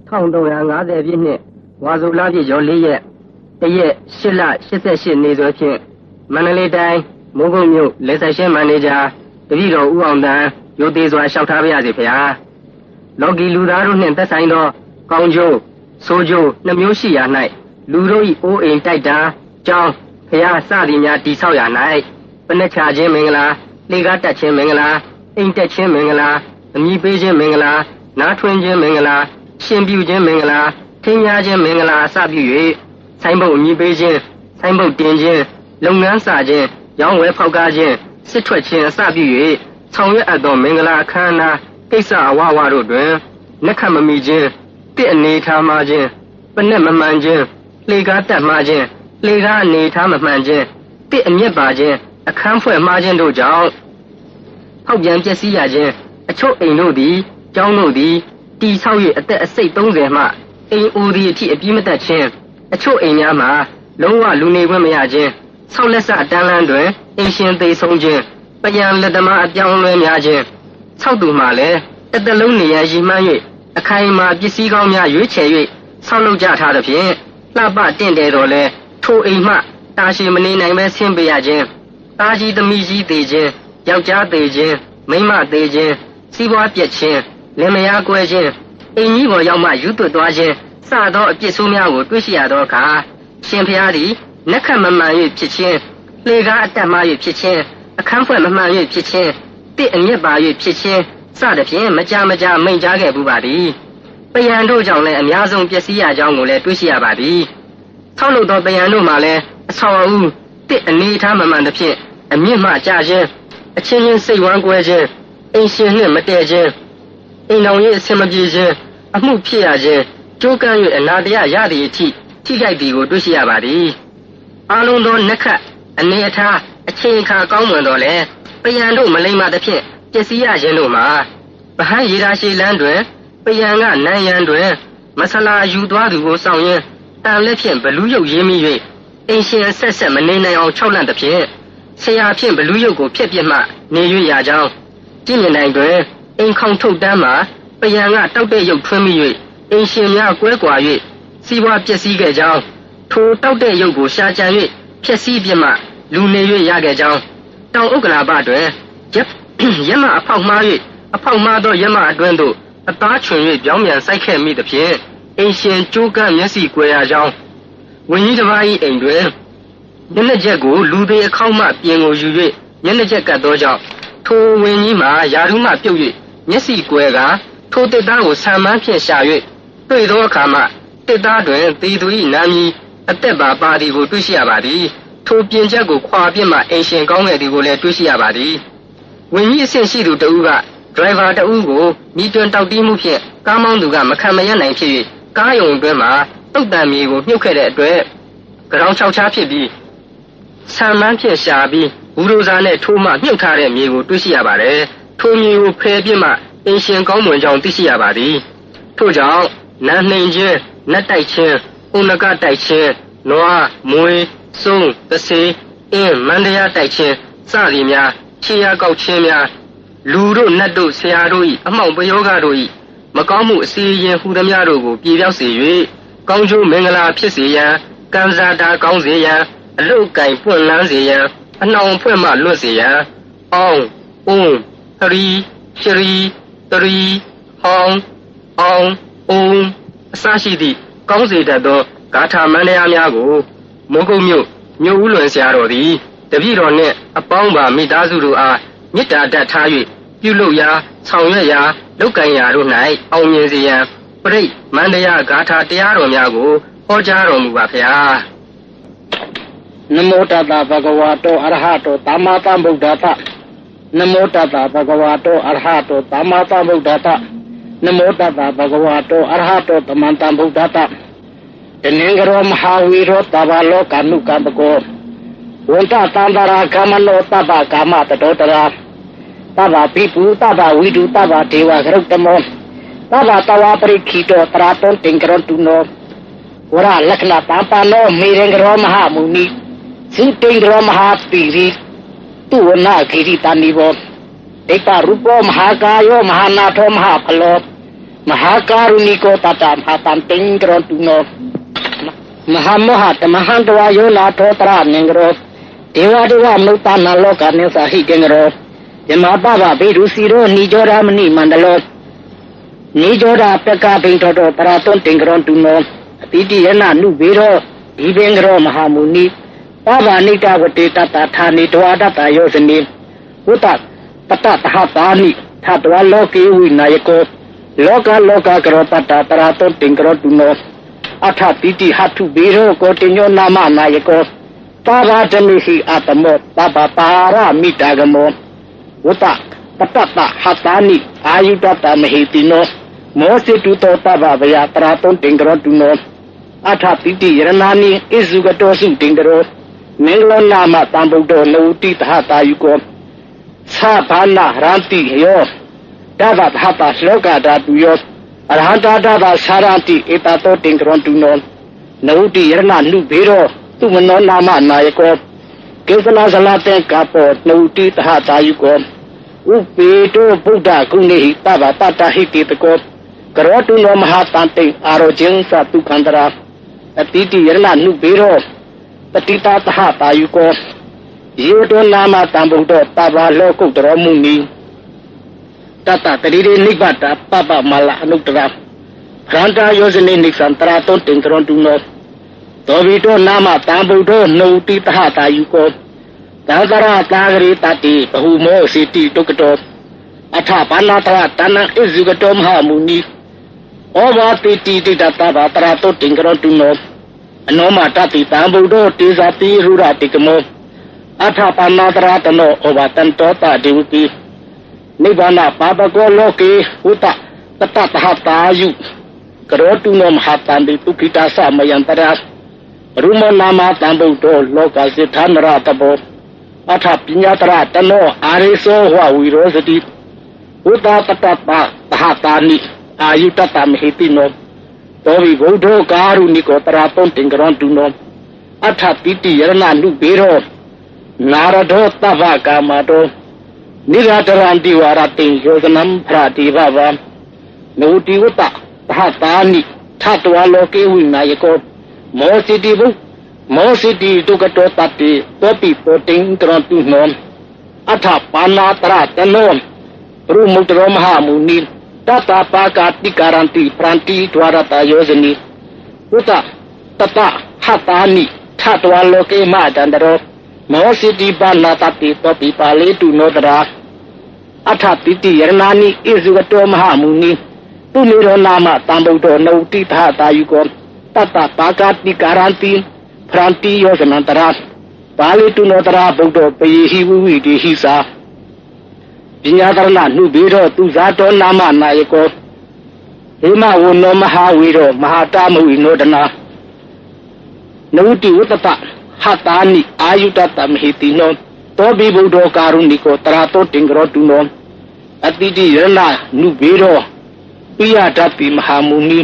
1350ပြည့်နှစ်ဝါဆိုလပြည့်ကျော်4ရက်တရက်8လ88နေစွဲဖြင့်မန္တလေးတိုင်းမိုးကုတ်မြို့လေဆိုင်ရှင်းမန်နေဂျာတပည့်တော်ဦးအောင်တန်းရိုသေစွာလျှောက်ထားပါရစေဖေဟာလောကီလူသားတို့နှင့်သက်ဆိုင်သောကောင်းကျိုးဆိုးကျိုးနှမျိုးရှိရာ၌လူတို့၏အိုးအိမ်တိုက်တာကြောင်းဖျားစသည်များတိဆောက်ရာ၌ပနချခြင်းမင်္ဂလာလေကားတက်ခြင်းမင်္ဂလာအိမ်တက်ခြင်းမင်္ဂလာအမိပေးခြင်းမင်္ဂလာနားထွင်းခြင်းမင်္ဂလာရှင်ပြုခြင်းမင်္ဂလာထင်းများခြင်းမင်္ဂလာအစပြု၍ဆိုင်ဘုတ်အမိပေးခြင်းဆိုင်ဘုတ်တင်ခြင်းလုပ်ငန်းစာခြင်းရောင်းဝယ်ဖောက်ကားခြင်းစစ်ထွက်ခြင်းအစပြု၍ဆောင်ရွက်အပ်သောမင်္ဂလာအခမ်းအနားကိစ္စအဝဝတို့တွင်လက်ခတ်မမီခြင်းတစ်အနေထားမှခြင်းပနက်မမှန်ခြင်းလေကားတက်မှခြင်းလေကားအနေထားမမှန်ခြင်းတစ်အမျက်ပါခြင်းအခန်းဖွဲ့မှားခြင်းတို့ကြောင့်ဖောက်ပြန်ပျက်စီးရခြင်းအချို့အိမ်တို့သည်ကျောင်းတို့သည်တီဆောက်၍အသက်အစိတ်30မှအိမ်အိုသည်အထိအပြည့်မတတ်ခြင်းအချို့အိမ်များမှာလုံးဝလူနေခွင့်မရခြင်းဆောက်လက်စတန်းလန်းတွင်အိမ်ရှင်သေဆုံးခြင်းပယံလက်သမားအပြောင်းလဲများခြင်းဆောက်သူမှလည်းတစ်တလုံးနေရရှိမှန်း၍အခိုင်အမာပစ္စည်းကောင်းများရွေးချယ်၍ဆောက်လုပ်ကြထားသဖြင့်လှပတင့်တယ်တော်လဲထိုအိမ်မှတာရှိမနေနိုင်ပဲဆင်းပေးရခြင်းတာကြီးသမီးကြီးသေးခြင်းယောက်ျားသေးခြင်းမိန်းမသေးခြင်းစီးပွားပြက်ခြင်းလင်မယားကွဲခြင်းအိမ်ကြီးပေါ်ရောက်မှယူသွတ်သွားခြင်းစသောအပြစ်ဆိုးများကိုတွေ့ရှိရသောအခါရှင်ဖျားသည်နက်ခတ်မမှန်၍ဖြစ်ခြင်းလှေကားအတက်မှ၍ဖြစ်ခြင်းအခန်းဖွဲ့မမှန်၍ဖြစ်ခြင်းတစ်အမျက်ပါ၍ဖြစ်ခြင်းစသဖြင့်မကြာမိန့်ကြားခဲ့ပူပါသည်ပယံတို့ကြောင့်လည်းအများဆုံးပျက်စီးရကြောင်းကိုလည်းတွေ့ရှိရပါသည်ဆောက်လုပ်သောပယံတို့မှလည်းအဆောက်အဦတစ်အနေထားမမှန်သဖြင့်အမြင့်မှကျခြင်းအချင်းချင်းစိတ်ဝမ်းကွဲခြင်းအိမ်ရှင်နှင့်မတည့်ခြင်းအိမ်တော်၏အဆင်မပြေခြင်းအမှုဖြစ်ရခြင်းကြိုးကမ်း၍အနာတရားရသည့်အထိထိခိုက်သည်ကိုတွေ့ရှိရပါသည်အလုံးသောနက္ခတ်အနေအထားအချိန်အခါကောင်းမွန်တော်လဲပယံတို့မလိမ္မာသဖြင့်ပျက်စီးရခြင်းတို့မှာဗဟန်းရေရာရှိလန်းတွင်ပယံကနန်းရန်တွင်မဆလာယူသွားသူကိုဆောင်ရင်းတန်လက်ဖြင့်ဘလူးရုပ်ရင်းမိ၍အိမ်ရှင်ဆက်မနေနိုင်အောင်ခြောက်လန့်သဖြင့်ဆရာဖြင့်ဘလူးရုပ်ကိုဖျက်ပြစ်မှနေ၍ရကြောင်းကြည့်မြင်နိုင်တွင်အိမ်ခေါင်ထုတ်တန်းမှာပယံကတောက်တဲ့ရုပ်ထွင်းမိ၍အိမ်ရှင်များကွဲကွာ၍စီးပွားပျက်စီးခဲ့ကြောင်းထိုတောက်တဲ့ရုပ်ကိုရှာကြံ၍ဖျက်ဆီးပြစ်မှလူနေ၍ရခဲ့ကြောင်းတောင်ဥက္ကလာပတွင်ရမအဖောက်မှား၍အဖောက်မှားသောရမအတွင်းသို့အသားချွင်၍ပြောင်းပြန်စိုက်ခဲ့မိသဖြင့်အိမ်ရှင်ကြိုးကမ်းမျက်စိကွယ်ရကြောင်းဝင်းကြီးတစ်ပါး၏အိမ်တွင်မျက်နှာချက်ကိုလူသေးအခေါက်မှပြင်ကိုယူ၍မျက်နှာချက်ကတ်သောကြောင့်ထိုဝင်းကြီးမှာယာရုမှပြုတ်၍မျက်စိကွယ်ကထိုတစ်သားကိုဆံမန်းဖြင့်ရှာ၍တွေ့သောအခါမှတစ်သားတွင်သေသူ၏နာမည်အသက်ပါသည်ကိုတွေ့ရှိရပါသည်ထိုပြင်ချက်ကိုခွာပြစ်မှအိမ်ရှင်ကောင်းခဲ့သည်ကိုလည်းတွေ့ရှိရပါသည်ဝင်းကြီးအဆင့်ရှိသူတဦးကဒရိုင်ဘာတဦးကိုမိတွင်တောက်တီးမှုဖြင့်ကားမောင်းသူကမခံမရနိုင်ဖြစ်၍ကားယုံအတွင်းမှာတုတ်တံမြေကိုမြုပ်ခဲ့တဲ့အတွက်ကြောင်6ချားဖြစ်ပြီးဆံမန်းဖြင့်ရှာပြီးဘူရိုဇာနဲ့ထိုးမှမြုပ်ထားတဲ့မြေကိုတွေ့ရှိရပါတယ်ထိုမြေကိုဖယ်ပြစ်မှအင်ရှင်ကောင်းမွန်ကြောင်းသိရှိရပါသည်ထို့ကြောင့်နန်းနှိမ်ခြင်းနတ်တိုက်ခြင်းဥနကတိုက်ခြင်းနွားမွေးစုံသစေအင်းမန္တရားတိုက်ခြင်းစသည်များခြေရကောက်ခြင်းများလူတို့နတ်တို့ဆရာတို့၏အမှောင်ပယောဂတို့၏မကောင်းမှုအစီရင်ဟူသည်များတို့ကိုပြေပြောက်စေ၍ကောင်းကျိုးမင်္ဂလာဖြစ်စေရန်ကံစားတာကောင်းစေရန်အလုတ်ကင်ပွင့်လန်းစေရန်အနှောင်ဖွဲ့မှလွတ်စေရန်အောင်ဟရီရှရီတရီဟောင်းအောင်အစရှိသည့်ကောင်းစေတတ်သောဂါထာမန္တရားများကိုမိုးကုတ်မြို့ဦးလွင်ဆရာတော်သည်တပည့်တော်နှင့်အပေါင်းပါမိသားစုတို့အားမေတ္တာတတ်ထား၍ပြုလုပ်ရာဆောင်ရွက်ရာလုပ်ကံရာတို့၌အောင်မြင်စေရန်ပရိမန္တရားဂါထာတရားတော်များကိုဟောကြားတော်မူပါဖျားနမောတတဗဂဝါတောအရဟတောသမ္မာသမ္ဗုဒ္ဓတနမောတတဗဂဝါတောအရဟတောသမ္မာသမ္ဗုဒ္ဓတနမောတတဗဂဝါတောအရဟတောသမ္မာသမ္ဗုဒ္ဓတတနင်္ဂရောမဟာဝီရောတဘာလောကနုကံပကောဝန္တတန္တရာကာမလောတဗကာမတတောတရာတဗပိပုတဗဝိဒုတဗဒေဝဂရုတမောတဗတဝပရိခိတောတရာတောတင်္ဂရောတုနောဝရလက္ခဏတံပါနောမေရင်္ဂရောမဟာမုနိစိတေင်္ဂရောမဟာပိရိသူဝနာခိရိတဏိဘောဒိဋ္ဌရူပောမဟာကာယောမဟာနာထောမဟာဖလော มหาการุณิโกตตามหาตันติงกรตุโนมหามหาตมหันตวายโยนาโทตรานิงกรเทวาเทวามนุตานาโลกานิสาหิเกงกรยมาปะบะเบรุสีโรนิโจรามณีมันดโลนิโจราเปกาเบงโตโตตราตุนติงกรตุโนติติยนานุเบโรดีเบงกรมหามุนีปะบะนิตาวติตตาธานิตวาดตาโยสนิอุตตตตหาตานิทัตวะโลกีวินายโกโลกกรตตาตราตุนติงกรตุโนอัฏฐติติหัตถุเบโรโกติโยนามานายโกปาราจมิหิอาตโมปะปะปารามิตากโมอุตตตตหัตตานิอายุตตมหิติโนโมสิตุโตตบะวะตราตุนติงกรตุโนอัฏฐติติยรณานิอิสุกโตสุติงกโรมงคลนามตัมบุโตโนติตหตายุโกสาภานะรันติโยดาบะหัตตะโลกาดาตุโยอรหันตาดาบะสารันติเอตโตติงกรตุโนโนติยรณานุเบโรตุมโนนามนายโกเกสนาสลาเตกาโปโนติตหตายุโกอุปิโตพุทธกุณิหิตบะตตหิติตโกกรตุโนมหาตันติอารจิงสัตุขันตระอติติยรณานุเบโรปฏิตาตหตายุโกเยโตนามตัมบุโตตบะโลกุตรมุนีตตะตริเรนิบาตปะปะมาลาอนุตระพรันตาโยสนินิสันตราตุนติงกรตุโนโตวิโตนามตัมบุโตโนติตหตายุโกตาตระตากริตติปหุโมสิติตุกโตอัฏฐปานาตระตนะอิสุกโตมหามุนีโอวาติติติตตบะตราตุติงกรตุโนอโนมาตติตัมบุโตติสติรุระติกโมอัฏฐปานาตระตโนโอวาตันโตตะดิวตินิบานะปาปะโกโลเกอุตตตตหตายุกรตุโนมหาตันติตุกิตาสามยันตระรุมนามาตัมบุโตโลกาสิทธานราตโบอัฏฐปิญญาตระตโนอาริโสหวะวิโรสติอุตตตตหตานิอายุตตมหิติโนโตวิบุโธการุณิโกตราตุนติงกรตุโนอัฏฐติติยรณานุเบโรนารโดตบะกามาโตนิราตรันติวาราติโยสนัมพระติภาวะโนติอุตตหตานิทัตวะโลเกวินายโกโมสิติบุโมสิติตุกโตตัตติโตปิโตติงกรตุโนอัฏฐปานาตระตโนรูมุตโรมหามุนีตตาปากาติการันติพรันติดวารตาโยสนิอุตตตหัตตานิทัตวะโลเกมาจันตโรโมสิติปานาตติโตปิปาเลตุโนตระอัฏฐติติยรณานิอิสุกโตมหามุนีตุนิโรนามตัมบุโตโนติตหตายุโกตตาปากาติการันติพรันติโยสนันตระปาเลตุโนตระบุโตเปยหิวิวิติหิสาปิญญาตระนุเบโรตุဇာတောนามนายโกเฮมะวโนมหาวิโรมหาตามวิโนดนานวุติอุตตะหัตตานิอายุตตมหิติโนโตบิบุโธการุณิโกตราโตติงกรตุโนอติติยรณานุเบโรปิยทัตติมหามุนี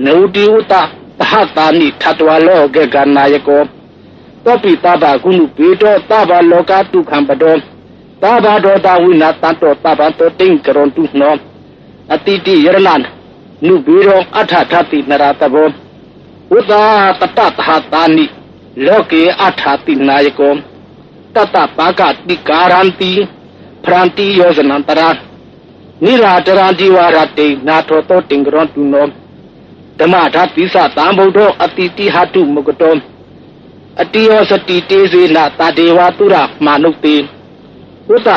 นวุติอุตตะหัตตานิทัตวะโลเกกานายโกโตปิตาบะกุนุเบโตตาบะโลกาตุขัมปโตตาบะโดตาวินาตันโตตาบะโตติงกรตุโนอติติยรณานุเบโรอัฏฐทัตตินราตโบอุตตตตหตานิโลเกอัฏฐตินายโกตตปากาติการันติพรันติโยสนันตระนิราตรันติวาราตินาโทโตติงกรตุโนธรรมทัตติสะตามบุโธอติติหัตุมุกโตอติโยสติเตเสนาตาเดวาตุระมานุติอุต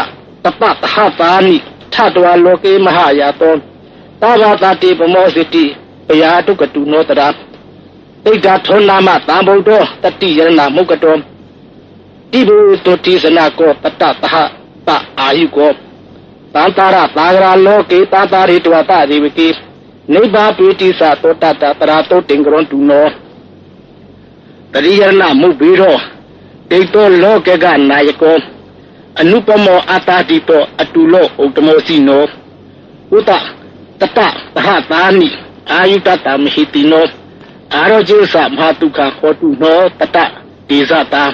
ตตตหตานิทัตวะโลเกมหายาโตตาบาตติปโมสิติปยาตุกตุโนตระติดาโทนามตัมบุโตตติยรณามุกโตติบุตุติสนาโกตตตหตอายุโกตันตาระตากราโลเกตันตาริตวตาดิวิกินิบาปิติสะโตตตตระโตติงกรตุโนตริยรณามุบิโรติโตโลเกกานายโกอนุปโมอัตตาติโตอตุโลอุตโมสิโนอุตตตหตานิอายุตตมหิติโนอารจิสะมหาตุกะโคตุโนตตะติสะตา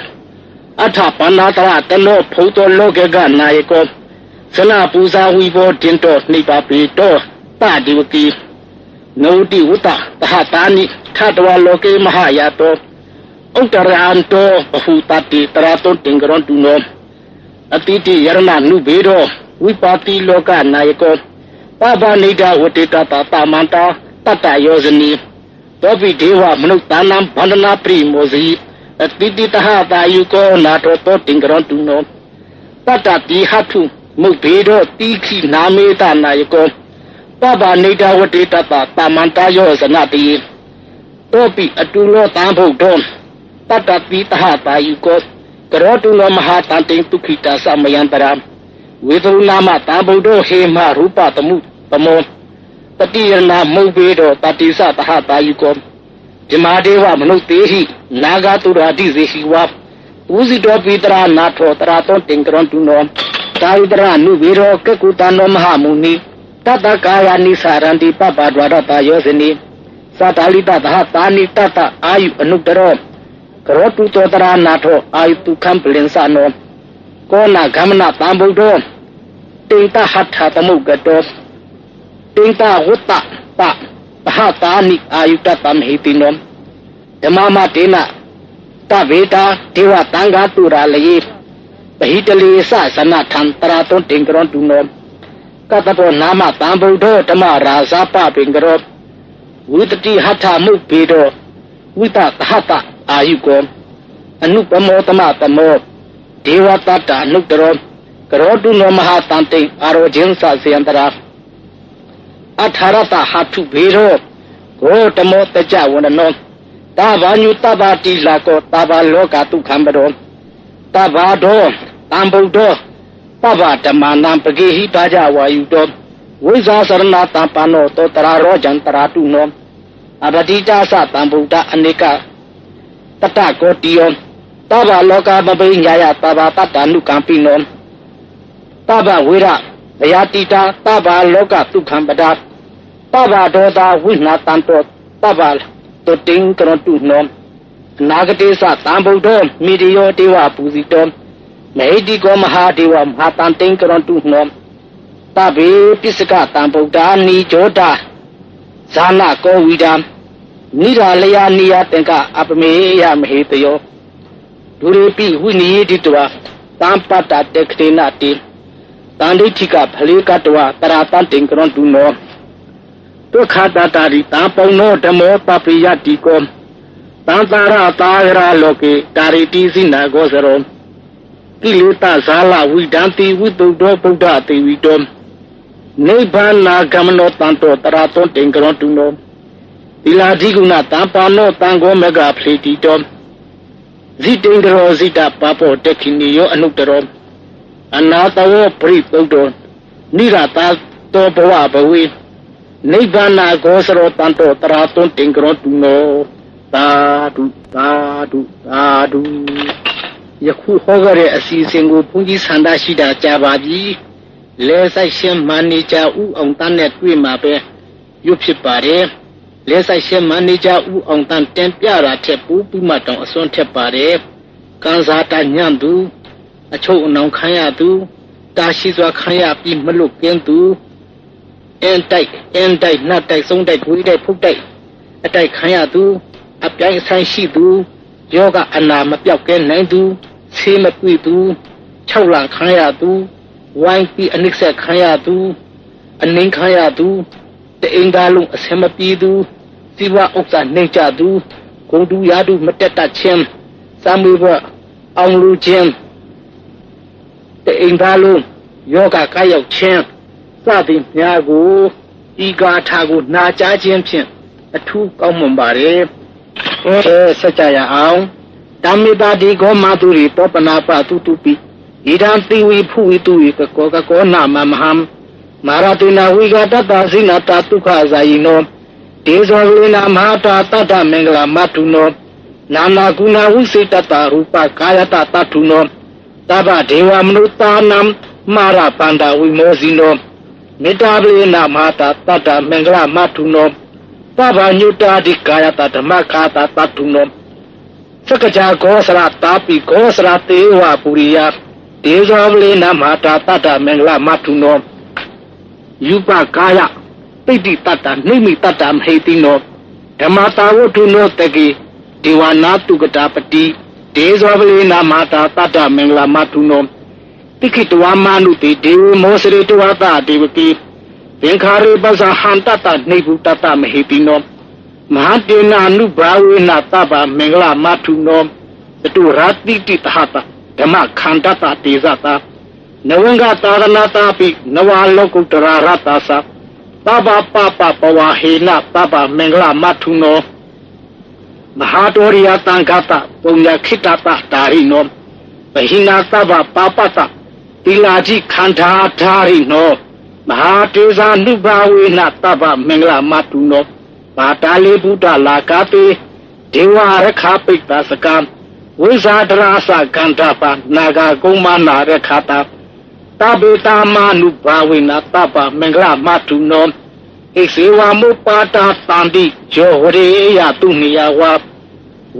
อัฏฐปานาตระตโนภูโตโลเกกานายโกสนาปูซาวิโบตินโตนิปาปิโตตาดิวกี Nodi uta tahatani Tatwa loke mahayato Uttaranto Pahutati Taraton Tingron Tuno Atiti Yarna Nubero Wipati Loka Nayako Baba Nida Utita Tata Manta Tata Yozani Topi Dewa Manutanam Pandana Primozi Atiti Tahata Yuko Nato Tingron Tuno Tata Ti Hatu Mubero Tiki Nameta Nayako Baba Nida Utita Tata Manta Yozanati Topi Atulo Tambo Don Tata Ti Tahata Yuko Karotulo Mahatanting Tukita Samayantara Vidunama Tambudo Hema Rupa Tamu Tamo Tatirna Mubedo Tatisa Tahata Yuko Jimadewa Manutehi Naga Turati Zeshiwa Uzido Pitra Nato Taraton Tinkron Tuno Taidra Nubiro Kakutano Mahamuni Tata Kaya Nisarandi Papa Dwarata Yosini Satalita Tahatani Tata Ayu Anudaro Karotu Totara Nato Ayu Kamplinsano Kona Gamana Tambudo Tinta Hatha Tamugato Tinta Huta Ta Tahatani Ayuta Tamhitino Tamama Tina Taveta Tiva Tanga Turalayi Bahitali Sasana Tantaraton Tinkron Tuno Katapo Nama Tambudo Tamara Zapa Pingaro Witati Hatha Mupido Wita Hata Ayuko Anupamo Tamatamo Deva Tata Nutaro Karotu no Mahatante Arojinsa Siantara Atharata Hatu Vero Go Tamo Taja Wanano Tavanyu Tabati Lako Taba Loka Tu Kambaro Tabado Tambudo Taba Tamanam Pagehi Taja Wayudo Wiza Sarana Tampano Totara Rojan Taratu no Abadita Sa Tambuda Anika Tata Kotion Taba Loka Babinyaya Taba Tata Nukampino Taba Wira Yatita Taba Loka Tukambada Taba Doda Wina Tanto Taba Toting Krontuno Nagatisa Tambudo Midio Dewa Puzito Mahediko Mahadewa Mahatanting Krontuno Tabi Pisaka Tambuda Ni Joda Zana Kovida Nira Lea Nia Tenka Apameya Mahetayo Durepi Wini Ditua Tampata Tekrinati Tanditika Palikatwa Taratan Tinkron Tuno Tukata Tari Tampono Demo Papia Tiko Tantara Tara Loke Tariti Zina Gozero Kilita Zala Widanti Widodo Buddha Tividom Nebana Gamano Tanto Taraton Tinkron Tuno Ila Diguna Tampano Tango Mega Pletitom Zitindro Zita Papo Tekiniyo Anutero Anatawo Pritodo Nirata Toboa Bawi Nibana Gosero Tanto Taraton Tinkron Tuno Tadu Tadu Tadu Yaku Hogare Asisingu Pungi Sanda Shida Jabaji Lesa Shem Manager U on Tanet Wimabe Yupipare Lesa Shem Manager U on Tan Tempiara Tepu Pimaton Ason Tepare Kanzata Nyandu A Cho Nong Kayadu Tashizwa Kayapi Malukendu Endai Natai Sondai Guide Pukdai A Dai Kayadu A Pai Sanshidu Yoga Anama Piaken Nandu Sima Pidu Chola Kayadu Wangi Anixa Kayadu Aning Kayadu The Ingalung Semapidu Siwa Oksa Ninjadu Kodu Yadu Mateta Chem Samuwa Anglu Chem The Ingalung Yoga Kayo Chem Sadi Nyagu Iga Tagu Naja Chem A two Kamumbare Sajaya Ang Damida Digo Maduri Popanapa Tutupi Idam Tiwi Pui Tui Coca Cola Mamham Maratina Wigata Zina Tatuka Zaino Tezolina Mata Tata Mengla Matuno Nana Guna Wisitata Rupa Kayata Tatuno Taba Dewa Mnutanam Mara Panda Wimozino Medablina Mata Tata Mengla Matuno Taba Nyuta Dikayata Makata Tatuno Sakaja Gosra Tapi Gosra Tewa Puria Tezolina Mata Tata Mengla Matuno Yupa Kaya ပိတိတတ္တနှိမိတတ္တမဟိတိနောဓမ္မတာဝတ္ထုနောတကေဒေဝနာတုကတာပတိဒေဇောပလေနာမာတာတတ္တမင်္ဂလာမထုနောတိခိတဝါမနုတိဒေဝမောစရိတဝါတဒေဝတိသင်္ခါရေပဇာဟန္တတနှိဗုတတမဟိတိနောမဟာတေနာနုဘာဝေနသဗ္ဗမင်္ဂလာမထုနောသတုရာတိတိတဟတဓမ္မခန္တတတေဇတာနဝံကတာရဏတာပိနဝလောကုတ္တရာရတ္တသပပပပပဝဟေနပပမင်္ဂလာမထုနောမဟာတောရိယတံဂတပုံညခိတတတာရိနောပဟိနာသဗ္ဗပပတတိလာจิခန္ဓာဓာရိနောမဟာတေဇာနုဘာဝေနသဗ္ဗမင်္ဂလာမထုနောဘာတာလေဘုဒ္ဓလာကာတေဒေဝရခပိတ္တစကံဝိဇာဒရာစကန္တပါနာဂကုမနာရခတာတဘေတာမနုဘာဝေနသဗ္ဗမင်္ဂလာမထုနောဣစေဝမုပါတာတန္တိယောဝရေယတုနိယဝ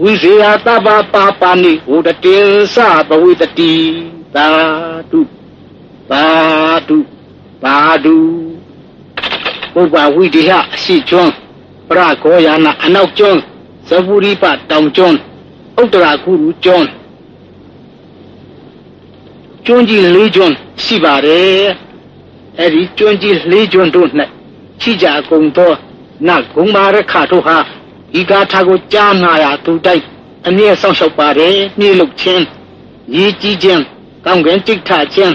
ဝိဇေယသဗ္ဗပါပါဏိဝုဒတိသဘဝိတတိသာတုသာတုသာတုပုပ္ပဝိတ္တယအရှိကျွန်းပရဂောယာနအနောက်ကျွန်းဇဗုရိပတောင်ကျွန်းဥတ္တရာကုရုကျွန်းကျွန်းကြီး၄ကျွန်းရှိပါတယ်အဲ့ဒီကျွန်းကြီး၄ကျွန်းတို့၌ရှိကြကုန်သောနဂုံမာရခတို့ဟာဒီဂါထာကိုကြားနာရသူတိုက်အနည်းဆောင်လျှောက်ပါတယ်မြေလုချင်းရည်ကြီးခြင်းကောင်းကင်တိဋ္ဌခြင်း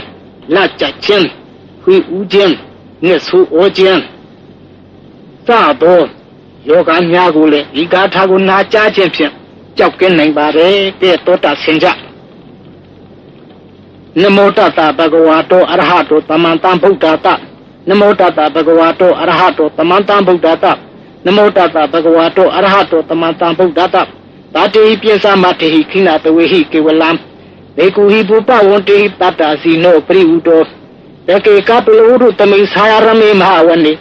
လက်ကြခြင်းခွေဦးခြင်းငှက်ဆူဩခြင်းစသောယောဂများကိုလည်းဒီဂါထာကိုနာကြားခြင်းဖြင့်ကြောက်ကင်းနိုင်ပါတယ်တဲ့တောတာဆင်ကြနမောတတဗဂဝါတောအရဟတောသမန္တံဗုဒ္ဓတနမောတတဗဂဝါတောအရဟတောသမန္တံဗုဒ္ဓတနမောတတဗဂဝါတောအရဟတောသမန္တံဗုဒ္ဓတတာတေဟိပိသမတေဟိခိနာတဝေဟိကေဝလံဒေကုဟိပုပဝန္တေဟိတတ္တစီနောပရိဝုတောတကေကပလောရုတမိသာယရမေမဟာဝနေ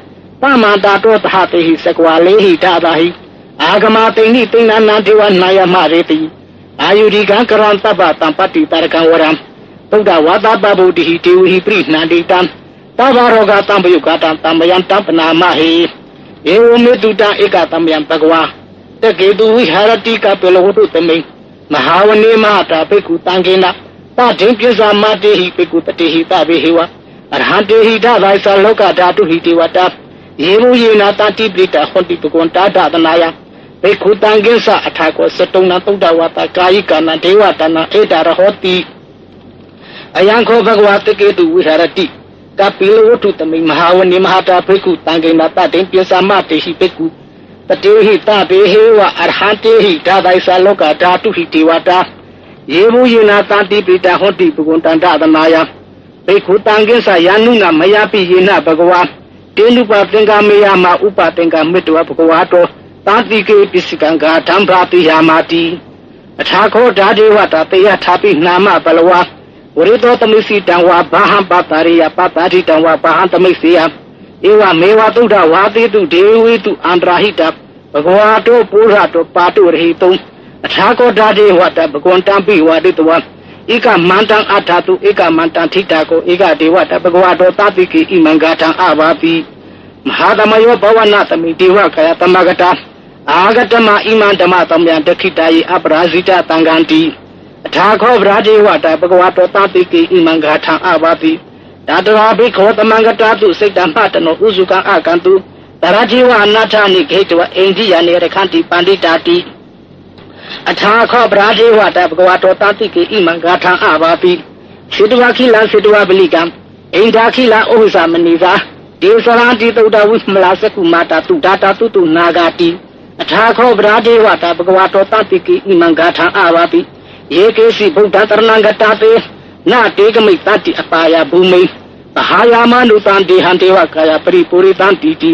ပမန္တာတောသဟတေဟိသကဝါလေဟိတာတာဟိအာဂမတိဏိတိဏနာဒေဝနာယမရေတိအာယုရိကံကရံတပ္ပတံပတ္တိတရကံဝရံဗုဒ္ဓဝါဒပဗုဒ္ဓိတေဝဟိပရိနှန္တိတံသဗ္ဗရောဂတံပယုကတံတမယံတပ္ပနာမဟိဧဝမေတုတံဧကတမယံဘဂဝါတကေတုဝိဟာရတိကပလောဝတုတမိမဟာဝနေမဟာတာဘိက္ခုတံကေနပဋ္ဌိပစ္ဆာမတေဟိဘိက္ခုတတေဟိတဘေဟေဝအရဟံတေဟိဓာဝိသလောကဓာတုဟိတေဝတာယေမုယေနာတတိပိတဟောတိပကွန်တာဒသနာယဘိက္ခုတံကိစ္စအထာကောစတုံနာသုဒ္ဓဝါတာကာယိကနာဒေဝတနာဧတာရဟောတိအယံခောဘဂဝါတကေတုဝိဟာရတိကပိလဝတ္ထုတမိမဟာဝနေမဟာတာဘိက္ခုတံကေနတတိပစ္ဆာမတေဟိဘိက္ခုတတေဟိတဘေဟေဝအရဟံတေဟိဓာဝိသလောကဓာတုဟိတေဝတာယေမုယေနာတတိပိတဟောတိပကွန်တန္တသနာယဘိက္ခုတံကိစ္စယာနုနာမယပိယေနဘဂဝါတေနုပသင်္ကာမေယမဥပသင်္ကာမေတ္တဝဘဂဝါတောတာတိကေပစ္စကံဂါဓမ္ဗာတိယာမာတိအထာခောဓာဒေဝတာတေယထာပိနာမပလဝါဝရိတောတမိစီတံဝါဘာဟံပတာရိယပတာတိတံဝါဘာဟံတမိစီယဧဝမေဝသုဒ္ဓဝါတိတုဒေဝိတုအန္တရာဟိတဘဂဝါတောပုရတောပါတုရဟိတုံအထာခောဓာဒေဝတာဘဂဝန္တံပိဝါတိတဝါဧကမန္တံအထာတုဧကမန္တံထိတာကိုဧကဒေဝတာဘဂဝါတောတာတိကေဣမံဂါထံအဘာတိမဟာသမယောဘဝနာသမိဒေဝခယသမဂတာအာဂတမဣမံဓမ္မသမယံဒခိတာယေအပရာဇိတတံဂန္တိအထာခောဗရာဒေဝတာဘဂဝါတောတာတိကေဣမံဂါထံအဘာတိတတရာဘိခောသမံဂတာတုစိတ်တံမှတနောဥစုကံအကံတုတရတိဝအနာထနိခေတဝအိန္ဒိယနေရခန္တိပန္တိတာတိအထာခောဗရာဒေဝတာဘဂဝါတောတာတိကေဣမံဂါထံအဘာတိစေတဝခိလံစေတဝပလိကံအိန္ဒာခိလံဩဟိသမနိသာဒေသရံတိတုဒ္ဓဝိမလာစကုမာတာတုဒါတာတုတုနာဂာတိအထာခောဗရာဒေဝတာဘဂဝါတောတတိကိဣမံဂါထံအာဝါတိယေကေစီဗုဒ္ဓတရဏံဂတာတေနာတေကမိတတိအပါယဘူမိသဟာယာမနုတံဒေဟံဒေဝကာယပရိပုရိတံတိတိ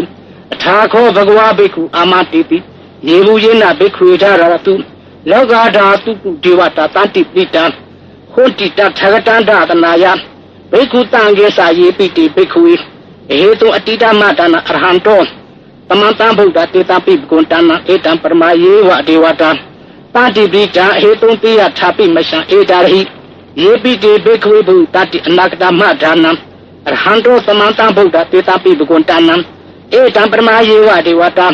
အထာခောဘဂဝါဘိက္ခုအာမတိတိယေဘူးယေနဘိက္ခုဓာရတုလောကဓာတုကုဒေဝတာတတိပိတံဟောတိတထဂတန္တသနာယဘိက္ခုတံကေစာယေပိတိဘိက္ခုဟေတုအတိတမတနာအရဟံတောသမန္တံဗုဒ္ဓတေတပိပကွန်တနာဧတံပရမယေဝဒေဝတာတာတိပိတံဟေတုတိယထာပိမရှံဧတာရိယေပိတိဘိက္ခုဘုတတိအနာဂတမဒါနံအရဟံတောသမန္တံဗုဒ္ဓတေတပိပကွန်တနာ တံပရမယေဝဒေဝတာ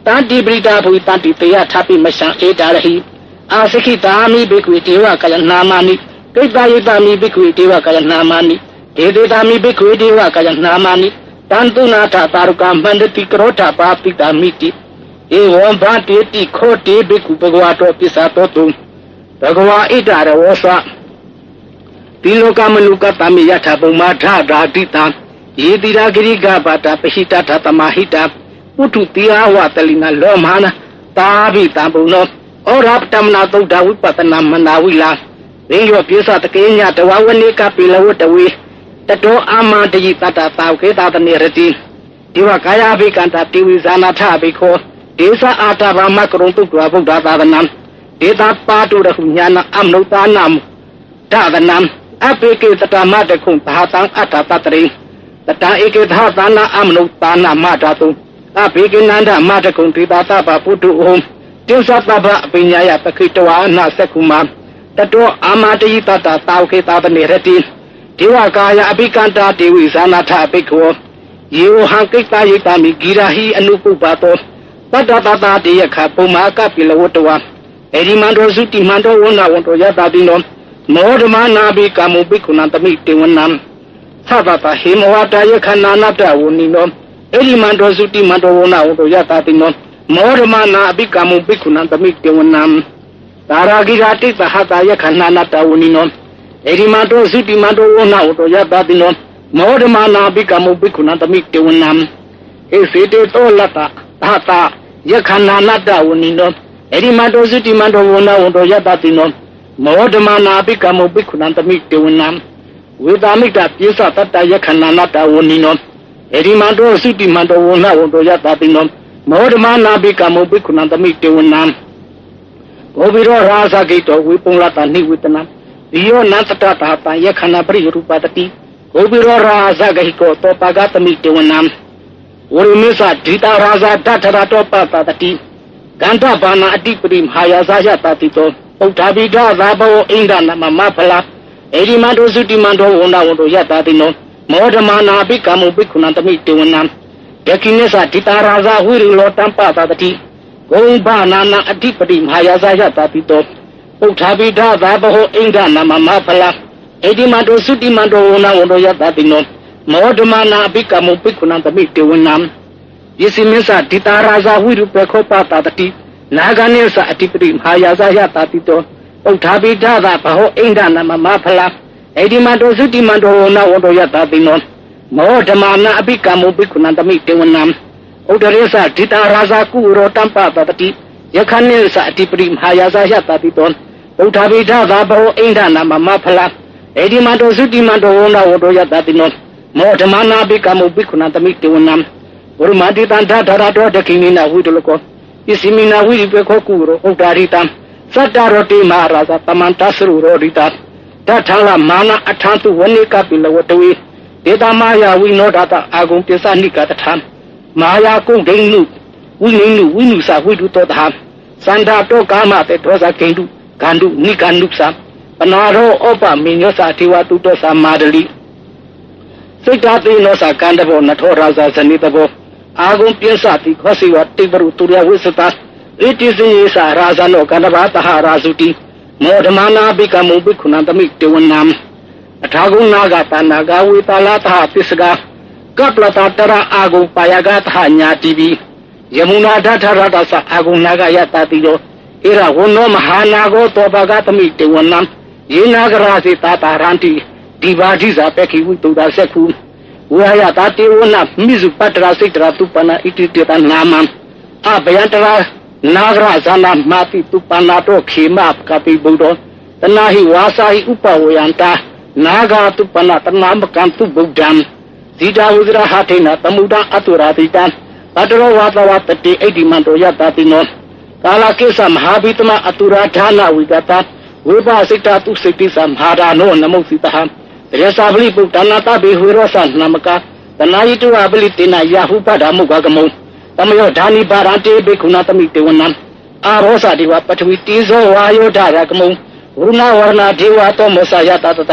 တန်တိပရိတာဘူတန်တိတေယထာပိမရှံဧတာရဟိအာစခိတာမိဘိကွေဒေဝကယနာမနိကိတ္တယိတမိဘိကွေဒေဝကယနာမနိဒေဒေတာမိဘိကွေဒေဝကယနာမနိတန်တုနာထတာရုကမန္တတိကရောထပါပိတာမိတိဧဝံဘာတေတိခောတေဘိကုဘဂဝါတောပစ္စာတောတုဘဂဝါဣတရဝောသဒီလောကမနုကတမိယထပုံမာထဓာတိတံယေတိရာဂရိကပါတာပဟိတထသမဟိတပုထုတိယဝတလိနာလောမဟာတာဘိတံဘုံနောဩရပတမနာသုဒ္ဓဝိပတနာမနာဝိလာဝိညောပြေသတကေညတဝဝနိကပိလဝတဝေတတောအာမန္တယိတတသာခေတတနေရတိဒီဝကာယဘိကန္တာတိဝိဇာနာထဘိခောဒေသအာတဗမကရုံတုဗုဒ္ဓသာသနံဒေတာပါတုရဟုညာနာအမနုဿာနံဒါသနံအပိကေတတမတခုဘာတံအတ္တတတရိတတံဧကေသာသနာအမနုဿာနမဓာတုအပိကေနန္ဒမတခုဒေတာသဗပုတုဟံတိသတဗအပိညာယပခိတဝါနာသကုမတတောအာမတယိတတသာဝခေတတနေရတိဒေဝကာယအပိကန္တာဒေဝိဇာနာထဘိခောယေဝဟံကိတ္တယိတမိဂိရာဟိအနုပုပ္ပတောတတတတတေယခပုံမာကပိလဝတဝါအရိမန္တောစုတိမန္တောဝနာဝန္တောယတတိနောမောဓမနာဘိကမုဘိက္ခုနံတမိတေဝနံသဗ္ဗတဟေမဝတယခဏနာတဝနိနောအရိမန္တောစုတိမန္တောဝနာဝန္တောယတတိနောမောဓမနာအဘိကမုဘိက္ခုနံတမိတေဝနံသာရာဂိရာတိသဟတယခဏနာတဝနိနောအရိမန္တောစုတိမန္တောဝနာဝန္တောယတတိနောမောဓမနာအဘိကမုဘိက္ခုနံတမိတေဝနံဧစေတေတောလတ္တသဟတယခဏနာတဝနိနောအရိမန္တောစုတိမန္တောဝနာဝန္တောယတတိနောမောဓမနာပိကမောပိခုနံတမိတေဝနံဝေတာမိတပိသတတယခဏနာတဝနိနောအရိမန္တောစုတိမန္တောဝနာဝန္တောယတတိနောမောဓမနာပိကမောပိခုနံတမိတေဝနံဘောဘိရောရာဇဂိတောဝေပုံလတနိဝေတနံဒီယောနတတတာတယခဏပရိရူပတတိဘောဘိရောရာဇဂိကောတောပဂတမိတေဝနံဝရိမေသဒိတာရာဇဒထရတောပတတိကန္တဘာနာအတိပရိမဟာယာဇယတတိတောဥဒ္ဓဘိဒသာဘောအိန္ဒနမမဖလာအေဒီမန္တောစုတိမန္တောဝန္ဒဝန္တောယတတိနောမောဓမာနာပိကမုပိခုနံတမိတေဝနံဒကိနေသဒိတာရာဇဝိရိလောတံပတတိဂုံဘာနာနာအတိပရိမဟာယာဇယတတိတောဥဒ္ဓဘိဒသာဘောအိန္ဒနမမဖလာအေဒီမန္တောစုတိမန္တောဝန္ဒဝန္တောယတတိနောမောဓမာနာပိကမုပိခုနံတမိတေဝနံယစီမေသဒိတာရာဇဝိရုပခောပတတိနာဂနိသအတိပတိမဟာယာဇယတတိတောဥဒ္ဓဘိဒသာဘဟောအိန္ဒနမမဖလာအေဒီမန္တောစုတိမန္တောဝနာဝန္တောယတတိနောမောဓမာနာအပိကမောပိခုနံတမိတေဝနံဥဒ္ဓရေသဒိတာရာဇကုရောတံပတတိယခနိသအတိပတိမဟာယာဇယတတိတောဥဒ္ဓဘိဒသာဘဟောအိန္ဒနမမဖလာအေဒီမန္တောစုတိမန္တောဝနာဝန္တောယတတိနောမောဓမာနာအပိကမောပိခုနံတမိတေဝနံဝရမတိတံဓာရတောဒခိနိနဝိတလကောဣစီမိနာဝိရိပေခောကုရောဥဒ္ဓရိတံသတ္တရောတိမဟာရာဇတမန္တသရုရောရိတတထာလမာနအထံသူဝနိကပိလဝတဝေဒေတာမာယာဝိနောဒတအာဂုံပိသနိကတထံမာယာကုဒိနုဝိနိနုဝိနုသဝိတုတောတဟံသန္တာတောကာမတေဒောဇကိန္တုဂန္တုနိကန္နုသပနာရောဩပမိညောသတိဝတုတောသမာဒလိစိတ်ဓာတိနောသကန္တဘောနထောရာဇဇနိတဘောအာဂုံပြစ္ဆတိခောစီဝတိပရုတုရဝိသတာဣတိစိယေသရာဇနောကန္တဘာတဟရာဇုတိမောဓမာနာပိကမုပိခုနံတမိတေဝနံအထာဂုနာဂတနာဂဝေတာလာတဟပစ္စကကပလတာတရအာဂုပါယဂတဟညာတိပိယမုနာဒထရတသအာဂုနာဂယတတိယောဣရဝနောမဟာနာဂောတောပဂတမိတေဝနံယေနာဂရာစေတာတာရန္တိဒီဘာဓိဇာပက္ခိဝိတုဒ္ဒဆက်ခုဝါယတာတေဝနာမိစုပတ္တရာစိတ်တရာတုပနာဣတိတေတနာမံအဘယံတရာနာဂရဇာနာမာတိတုပနာတောခေမကပိဗုဒ္ဓတနာဟိဝါစာဟိဥပဝယန္တာနာဂာတုပနာတနာမကံတုဗုဒ္ဓံဇိတာဝုဒရဟထေနတမုဒ္ဒအတုရာတိတံပတရောဝါသဝတတိဣတိမန္တောယတတိနောကာလကိစ္စမဟာဘိတမအတုရာဌာနဝိကတဝိပါစိတတုစိတိသမဟာရာနောနမုစိတဟံရသဗလိပုတ္တနာတဘေဟွေရောသနမကတနာယိတုအပလိတေနယဟုပဒမုဂကမုတမယောဓာနိပါရတေဘေခုနာတမိတေဝနံအာရောသတိဝပထဝီတိဇောဝါယောဓာရကမုဝရုဏဝရဏဒေဝတောမောသယတတတ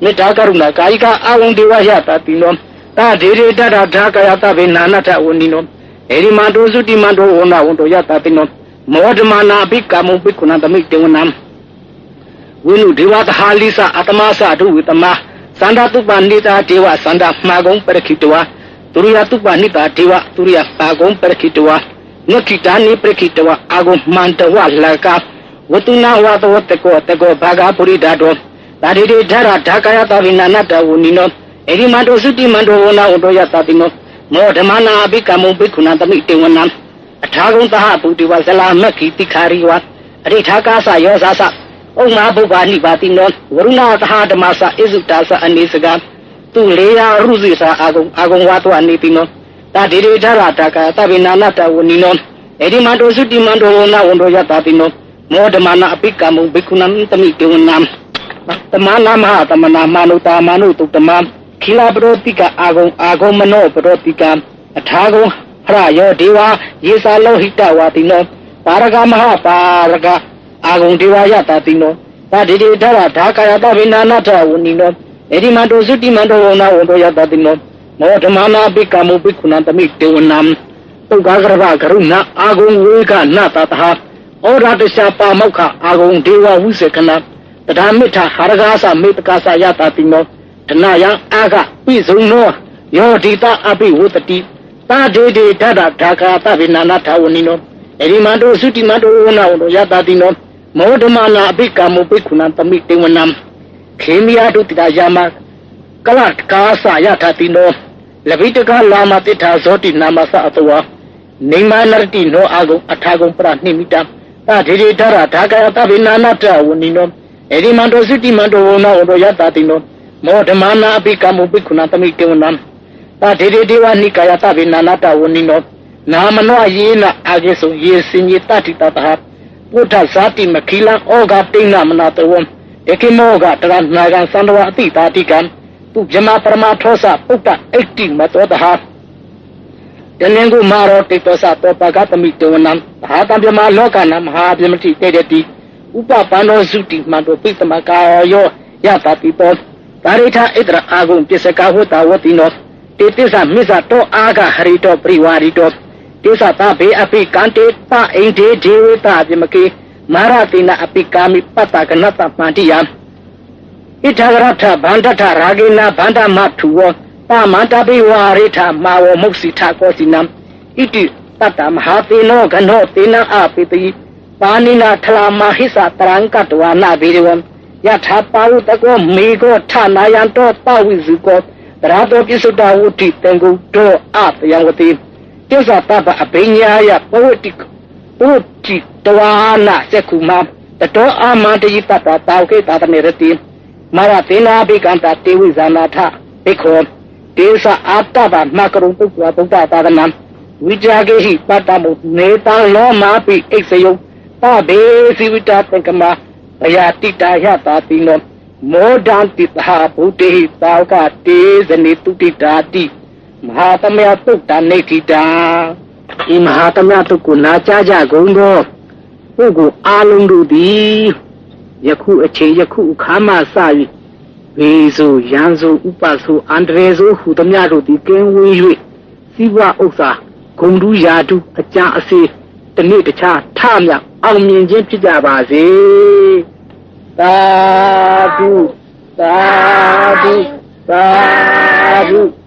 မေတ္တာကရုဏာကာယိကအာဝံဒေဝယတတိနော တာဒေဒေတတထာကယတဗေနာနထဝနိနောဧရိမန္တောသုတိမန္တောဝန္ဒဝန္တောယတတိနောမောဓမနာပိကာမုပိကုဏတမိတေဝနံဝိနုဒေဝတဟာလိသအတမသဒုဝိတမသန္တာတုပနိတာဒေဝသန္တာမှာကုံပရခိတဝသူရိယတုပနိတာဒေဝသူရိယပါကုံပရခိတဝနုခိတာနိပရခိတဝအာဂုမန္တဝလကဝတုနာဝတဝတကောတကောဘာဂပုရိဒတောတာဒေဒေဓာရဓာကယတဗိနာနတဝနိနောဧရိမန္တောသုတိမန္တောဝနာဝန္တောယတတိနောမောဓမနာအဘိကမောဘိက္ခုနာတမိတေဝနံအထာဂုံသဟပုတိဝဇလာမက္ခိတိခာရိဝအရိထာကာသယောဇာသဩမဘုဗ္ဗာနိပါတိနောဝရုဏသဟဓမ္မသဣဇုတာသအနေစကသူလေယာရုဇိသာအာဂုံဝါတောအနိတိနောတာဒေဒေဓာရဓာကယတဗိနာနတဝနိနောဧရိမန္တောသုတိမန္တောဝနာဝန္တောယတတိနောမောဓမနာအဘိကမောဘိက္ခုနာတမိတေဝနံတမနာမဟာတမနာမာနုတာမာနုတုတမခိလာပရောတိကအာဂုံမနောပရောတိကအထာဂုံဟရယောဒေဝယေသာလောဟိတဝါတိနောပါရကမဟာပါရကအာဂုံဒေဝယတတိနောတာဒေဒေဓာရဓာကယတဗိနာနထဝနိနောဧရိမန္တောသုတိမန္တောဝနာဝန္တောယတတိနောမောဓမနာပိကမောပိက္ခုနာတမိတေဝနံတုဂါဂရဗကရုဏအာဂုံဝေကနတတဟဩရတရှပါမောက္ခအာဂုံဒေဝဝုစေကနာတဒါမိထဟာရဂါသမေတ္တကာသယတတိနောဓနယံအာဂပိဇုံနောယောဒိတအပိဝတတိတာဒေဒေဓာရဓာကသဗိနာနထဝနိနောဧရိမန္တောသုတိမန္တောဝနာဝန္တောယတတိနောမောဓမနာအပိကမောပိက္ခုနာတမိတေဝနံခေမိယတုတိတယာမကလကာသယထတိနောလဗိတကလာမတိထာဇောတိနာမသအတဝနေမနရတိနောအာဂုံအထာဂုံပရနှိမိတတာဒေဒေဓာရဓာကယသဗိနာနထဝနိနောဧရိမန္တောသုတိမန္တောဝနာဝန္တောယတတိနောမောဓမနာအပိကမောပိက္ခုနာတမိတေဝနံတာဒေဒေဒေဝနိကာယသဗိနာနတဝနိနောနာမနောယေနအာဂေစုယေစင်ယေတတိတတဟပုထဇာတိမခိလံဩဃတိဏမနာတဝံဧကိမောဃတရနာဂံသန္တဝအတိတာတိကံသူဗြမပရမထောသပုတ္တအိတ္တိမတောတဟတလင်ကုမာရောတိတောသတောပကတမိတေဝနံဟာတံဗြမလောကနမဟာဗြမတိတေတတိဥပပန္နောစုတိမန္တောပိတမကာယောယတတိတောပါရိထဣတရအာဂုံပစ္စကဝတ္တဝတိနောတေတိသမစ္ဆတောအာဂဟရိတောပရိဝါရိတောတေသတာဘေအပိကံတေပအိန္ဒေဒေဝတာပြမကေမာရတိနာအပိကာမိပတ္တကနတပန္တိယဣထာဂရထဗန္ဒထရာဂိနာဗန္ဒမထုဝပမန္တပိဝါရိထမာဝမုက္စီထကောစီနံဣတိတတ္တမဟာသေနောဂနောသေနအပိတိပါဏိနာထလာမဟိသတရံကတဝနာဘေရဝံယထာပါဝတကောမေကောထနာယံတောပဝိဇုကောတရာတောပိစုတဝုတိတံကုတောအတယံဝတိတိသတပအဘိညာယပဝတိဥတိတဝါနာစက္ခုမတတောအာမန္တယိတတတာဝကေတာတနေရတိမာရသေနာဘိကံတာတေဝိဇာနာထဘိခောဒေသအာတဗမကရုံတုပ္ပဗုဒ္ဓသာသနာဝိကြာကေဟိပတ္တမုနေတံလောမာပိအိစယုတဘေစီဝိတာတံကမဘယတိတာယတာတိနောမောဒံတိသဟာဘုဒ္ဓိတာဝကတေဇနိတုတိတာတိမဟာသမယတုတ်တနေခိတာဤမဟာသမယတုတ်ကိုနာကြားကြကုန်သောပုဂ္ဂိုလ်အာလုံးတို့သည်ယခုအချိန်ယခုအခါမှစ၍ဘေဆိုရန်ဆိုဥပဆိုအန္တရေဆိုဟုသမယတို့သည်ကင်းဝေး၍စီးပွားဥစ္စာဂုဏ်ထူးရာထူးအကြံအစေတနေ့တခြားထမြောက်အောင်မြင်ခြင်းဖြစ်ကြပါစေသာဓုသာဓုသာဓု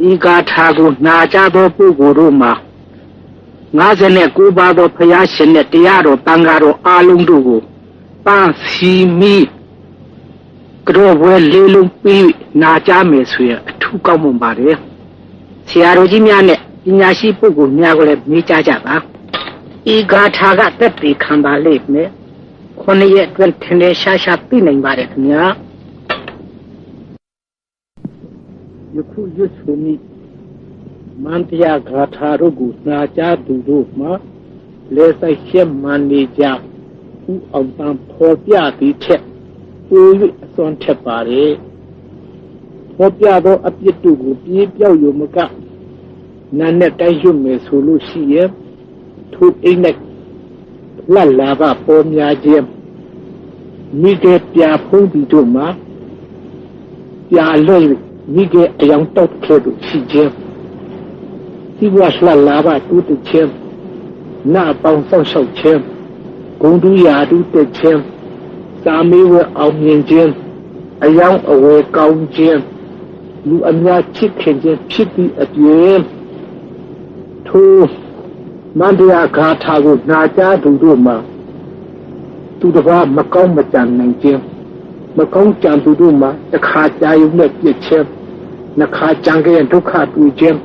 ဤဂါထာကိုနာကြားသောပုဂ္ဂိုလ်တို့မှာ59ပါးသောဘုရားရှင်နဲ့တရားတော်တန်ခါတော်အားလုံးတို့ကိုပန်းစီမိကြောဘွယ်လေးလုံးပြီးနာကြားမယ်ဆိုရင်အထူးကောင်းမွန်ပါတယ်ဆရာတော်ကြီးများနဲ့ပညာရှိပုဂ္ဂိုလ်များကိုလည်းမေးကြကြပါဤဂါထာကသက်သေခံပါလိမ့်မယ်9ရက်အတွင်းထင်ထင်ရှားရှားသိနိုင်ပါတယ်ခင်ဗျာယခုရွတ်ဆိုမိမန္တရားဂါထာတို့ကိုနာကြားသူတို့မှာလဲဆိုင်ရှက်မှန်နေကြဥအောင်တန်ဖော်ပြသည်ထက်ပို၍အစွမ်းထက်ပါလေ ဖော်ပြသောအပြစ်တို့ကိုပြေးပြောက်ရုံမကနာနဲ့တိုင်းရွတ်မယ်ဆိုလို့ရှိရင်ထိုအိမ်နဲ့လှလာပါပေါ်များခြင်းမိကေပြဖုံးပြီးတို့မှာပြလွဲ့မိကေအယောင်တောက်ခဲ့တို့ရှိခြင်းဒီဘဝလှလာပါတူးတခြင်းနာပေါင်းဆောက်ရှောက်ခြင်းဂုံတူရာတူတက်ခြင်းစာမေးဝအောင်မြင်ခြင်းအယောင်အဝယ်ကောင်းခြင်းလူအများချစ်ခင်ခြင်းဖြစ်ပြီးအပြင်ထိုမန္တရားဂါထာကိုနာကြားသူတို့မှာသူတစ်ပါးမကောင်းမကြံနိုင်ခြင်းမကောင်းကြံသူတို့မှာတစ်ခါကြာရုံနဲ့ပြည့်ခြင်းနှစ်ခါကြံခဲ့ရင်ဒုက္ခတွေ့ခြင်း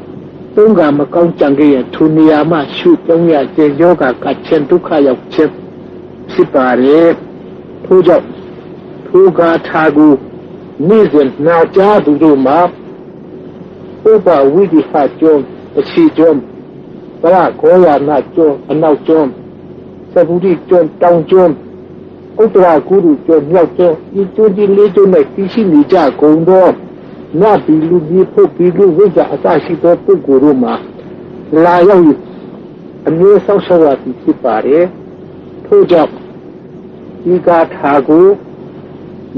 သုံးခါမကောင်းကြံခဲ့ရင်ထိုနေရာမှာရှုသုံးရခြင်းယောဂကခြင်းဒုက္ခရောက်ခြင်းဖြစ်ပါလေထို့ကြောင့်ထိုဂါထာကိုနေ့စဉ်နာကြားသူတို့မှာဥပဝိဒိဟကျောင်းအရှိကျောင်းပရခောယာနာကျောင်းအနောက်ကျောင်းသဗ္ဗုဒိကျောင်းတောင်ကျောင်းဥတ္တရာကုရုကျောင်းမြောက်ကျောင်းဒီကျွန်းဒီလေးကျွန်းနဲ့တည်ရှိနေကြကုန်သောနတ်ပြည်လူကြီးဖို့ပြည်လူဝိဇ္ဇာအစရှိသောပုဂ္ဂိုလ်တို့မှာလာရောက်အမျိုးဆောက်ရှောက်ရသည်ဖြစ်ပါတယ်ထို့ကြောင့်ဒီဂါထာကို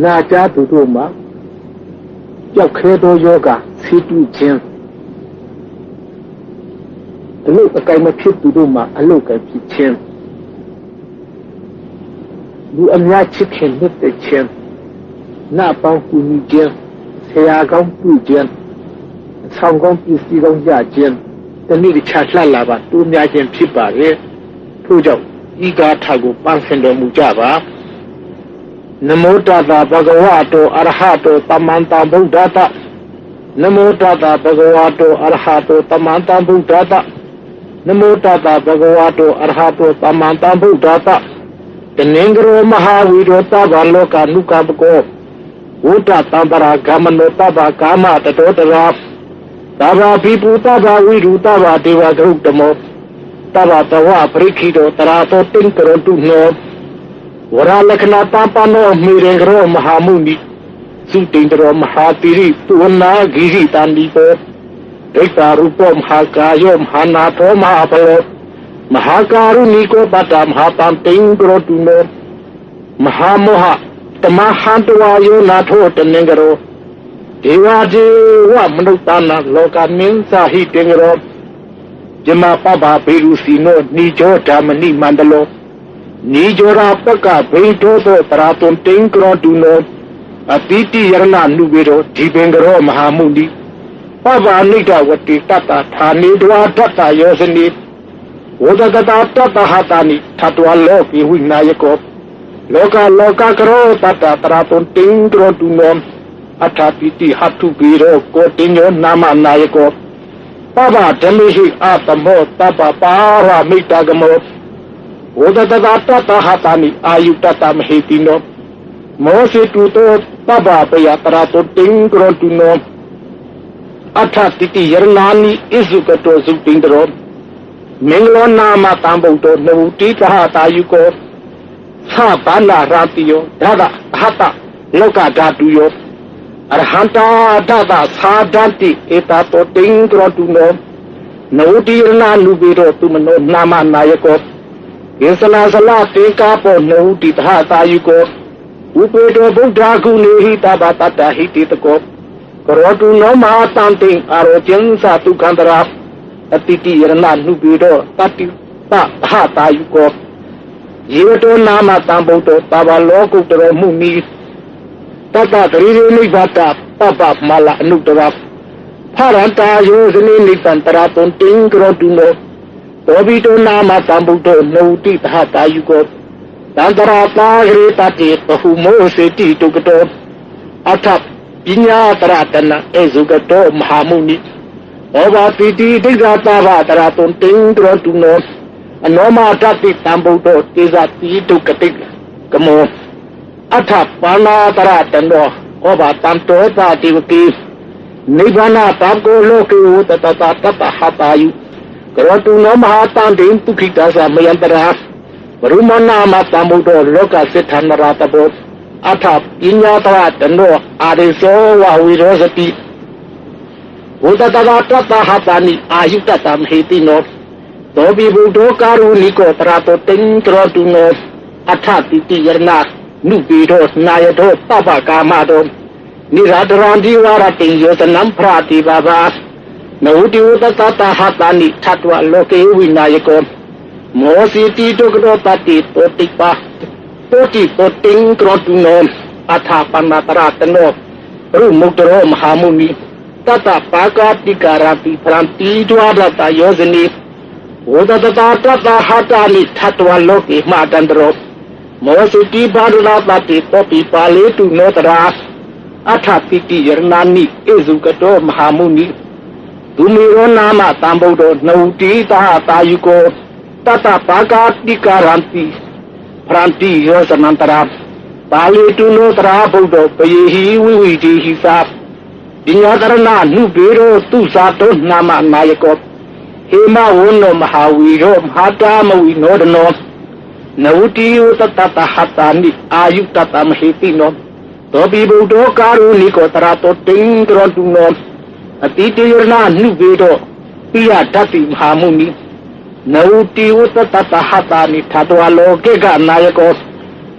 နာကြားသူတို့မှာကြောက်ခဲသောယောဂဆီးတူးခြင်းအလုတ်အကိုင်မဖြစ်သူတို့မှာအလုတ်ကဖြစ်ခြင်းလူအများချစ်ခင်နှစ်သက်ခြင်းနတ်ပေါင်းကူညီခြင်းဆရာကောင်းပြုခြင်းဆောင်းကောင်းပစ္စည်းကောင်းရခြင်းတနည်းတခြားလှလာပါတိုးများခြင်းဖြစ်ပါလေထို့ကြောင့်ဤဂါထာကိုပန်းဆင်တော်မူကြပါနမောတတဗုဒ္ဓဝါတောအရဟတောသမန္တဗုဒ္ဓတနမောတတဗုဒ္ဓဝါတောအရဟတောသမန္တဗုဒ္ဓတနမောတတဗုဒ္ဓဝါတောအရဟတောသမန္တဗုဒ္ဓတတနင်္ဂရောမဟာဝီရောတဗ္ဗလောကနုကပကောဝုတ္တတံပရာဂမနောတဗ္ဗကာမတတောတရာတဗ္ဗပိပုတဗ္ဗဝိရုတဗ္ဗဒေဝဂရုတမောတဗ္ဗတဝပရိခိတောတရာတောတင်ကရောတုနောဝရလက္ခဏာတပနောမေရေကရောမဟာမုနိသုတိန္ဒရောမဟာတိရိသူဝနာဂိရိတန္တိပေဒိဋ္ဌာရူပမဟာကာယောမဟာနာသောမဟာပလောမဟာကာရုဏိကောပတ္တမဟာတံတိင်္ဂရောတုနောမဟာမောဟတမဟံတဝါယောနာထောတနင်္ဂရောဒေဝဒေဝမနုဿာနာလောကမင်းစာဟိတေင်္ဂရောဇမပပဘေရုစီနောနိကြောဓမ္မနိမန္တလောနိကြောရာပကဘိထောသောတရာတုံတိင်္ဂရောတုနောအတိတိယရဏနုဝေရောဒီပင်္ဂရောမဟာမုနိပပနိဒဝတိတတ္တဌာနေတဝါတတ္တယောဇနိဝဒတတတ္တဟတာနိထတဝလောကိဝိနာယကောလောကလောကကရောတတ္တတရာတုံတိင်္ဂရောတုနောအထာပိတိဟတုပိရောကိုတင်ညောနာမနာယကောပပဓမ္မိဟိအတမောတပ္ပပါရမိတဂမောဝဒတတတတ္တဟတာနိအာယုတတမဟိတိနောမောစေတုတောပပပယတရာတုတိင်္ဂရောတုနောအထာပိတိယရဏာနိဣဇုကတောဇုတိန္ဒရောမင်္ဂလောနာမတံဗုဒ္ဓနဝတိတဟတာယုကောသဗ္ဗနာရာတိယောဒါဒဟတလောကဓာတုယောအရဟံတာဒဒသာဒတိဧတတောတိင်္ဂရောတုနောနဝတိရဏနုဘေရောသူမနောနာမနာယကောယေသနာစလတေကာပောနဝတိတဟတာယုကောဥပေတောဗုဒ္ဓဂုဏေဟိတဗတတ္တဟိတိတကောကရောတုနောမဟာတံတိအာရောကျင်းသာတုခန္တရာအတိတိယရဏနုဘေရောတတိတဟတာယုကောယေဝတောနာမတံဗုဒ္ဓတဗ္ဗလောကုတ္တရောမှုနိတတ္တဂရိရေနိဗ္ဗတပပမလအနုတရဖရန္တာယောဇနိနိတံတရာတုံတိင်္ဂရောတုနောတောဘိတောနာမတံဗုဒ္ဓနုတိတဟတာယုကောတန္တရာတာဂရိတတိဘဟုမောစေတိတုကတောအထပညာတရတနဧဇုကတောမဟာမုနိဩဘာတိတိဒိဋ္ဌာတာဘတရာတုံတိင်္ဂရောတုနောအနောမတတိတံဗုဒ္ဓတေဇတိတုကတိကမောအထပါဏာတရတနောဩဘာတံတောပါတိဝတိနိဗ္ဗာနတံကိုလောကေဝတတတတတဟတာယုကရောတုနောမဟာတံတိပုခိတသမယံတရာဘရုမနာမတံဗုဒ္ဓလောကစိထနရတဘောအထပညာတရတနောအာရိသောဝဝိရောစတိ ဝုဒ္ဒတဘာတတဟတာနိအာယုတတမဟေတိနောသောဘိဗုဒ္ဓကာရုဏိကောတရာတောတိံတရောတုနောအထတိတိယရဏနုပိတောနာယတောပပကာမတောနိရတရံဒီဝရတိယောတနံဖရာတိဘာဘာနဝတိဝတတတဟတာနိထတဝလောကေဝိနာယကောမောစီတိတုကတောတတိတောတိပါတောတိတောတိံတရောတုနောအထပန္နတရတနောရုမုတ်တရောမဟာမုနိတတပါကာတိကာရတိဖရံတိဒဝရတယောဇနိဝဒတတတတဟတာနိထတဝလောကေမတန္တရောမောစုတိဘာဒနာပတိတောပိပါလေတုနောတရာအထပိတိယရဏာနိဧဇုကတောမဟာမုနိဒုမေရောနာမတံဗုဒ္ဓနဝတိတာတာယုကောတတပါကာတိကာရတိဖရံတိယောဇနန္တရာပါလေတုနောတရာဗုဒ္ဓပယေဟိဝိဝိတိဟိသာပညာတရဏနုဘေရောသူဇာတောနာမနာယကောဟေမဝုနောမဟာဝီရောမဟာတာမဝီနောဒနောနဝတိယတတတဟတာနိအာယုတတမဟေတိနောသောပိဗုဒ္ဓကာရုဏိကောတရာတောတိံတရောတုနောအတိတေယနာနုဘေတောပိယဓတ္တိမဟာမုနိနဝတိယတတတဟတာနိထတဝလောကေကနာယကော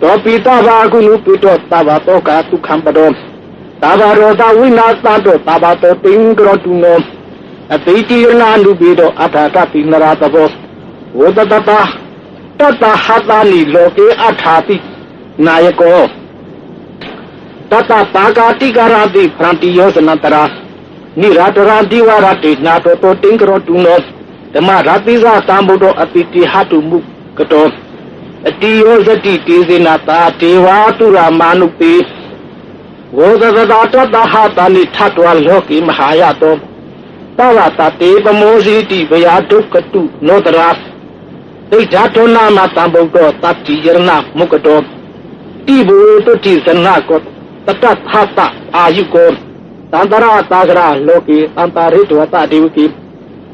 သောပိတဘာကုနုပိတောတဘာတောကာတုခံပတောတဘာရောတဝိနာသတောတဘာတောတိံတရောတုနောအတိတေယနာနုဘေတောအထာတတိနရတဘောဝတတတတတဟတာနိလောကေအထာတိနာယကောတတပါကာတိကာရတိဖရံတိယောဇနတရာနိရတရာဒီဝရတိနာတောတောတိံကရောတုနောဓမ္မရတိဇာတံဗုဒ္ဓအပိတိဟတုမုကတောအတိယောဇတိတေဇေနတာဒေဝတုရမာနုပိဝေဒသတာတတဟတာနိထတဝလောကိမဟာယတောတဝတတေပမောဇိတိဗယာဒုက္ကတုနောတရာဒိဋ္ဌာတောနာမတံဗုဒ္ဓတတ္တိယရဏမုကတောတိဘူတုတိဇနကောတတဟတအာယုကောတန္တရာတာဂရလောကေအန္တရိတဝတဒေဝကိ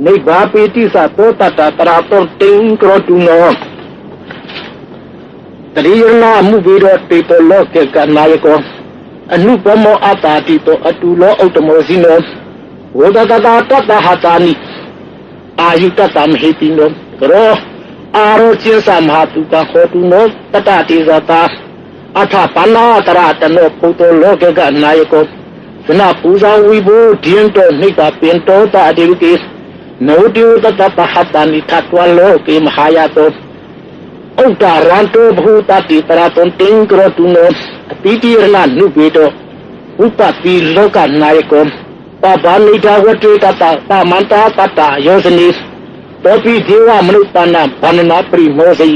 နိဗ္ဗာပိတိသတောတတတရာတောတိံကရောတုနောတရိယနာမုဝိရောတေတောလောကေကနာယကောအနုပမောအတာတိတောအတုလောဥတ္တမောဇိနောဝဒတတတတဟတာနိအာယုတတမဟေတိနောကရောအာရောချင်းသမဟာတုကဟောတုနောတတတိဇတာအထပန္နာတရတနောပုတ္တလောကေကနာယကောဇနပူဇာဝိဘောဒင်းတောနိဗ္ဗာပင်တောတအတေဝကိနောတိယတတပဟတနိထတဝလောကေမဟာယတောဥဒ္ဒရံတောဘူတတိတရာတောတိံကရောတုနောအပိတိရဏနုဘေတောဥပတိလောကနာယကောပဗာနိဒဝတေတတသမန္တာတတယောဇနိတောပိဒေဝမနုဿနာဘာနနာပရိမောဇိ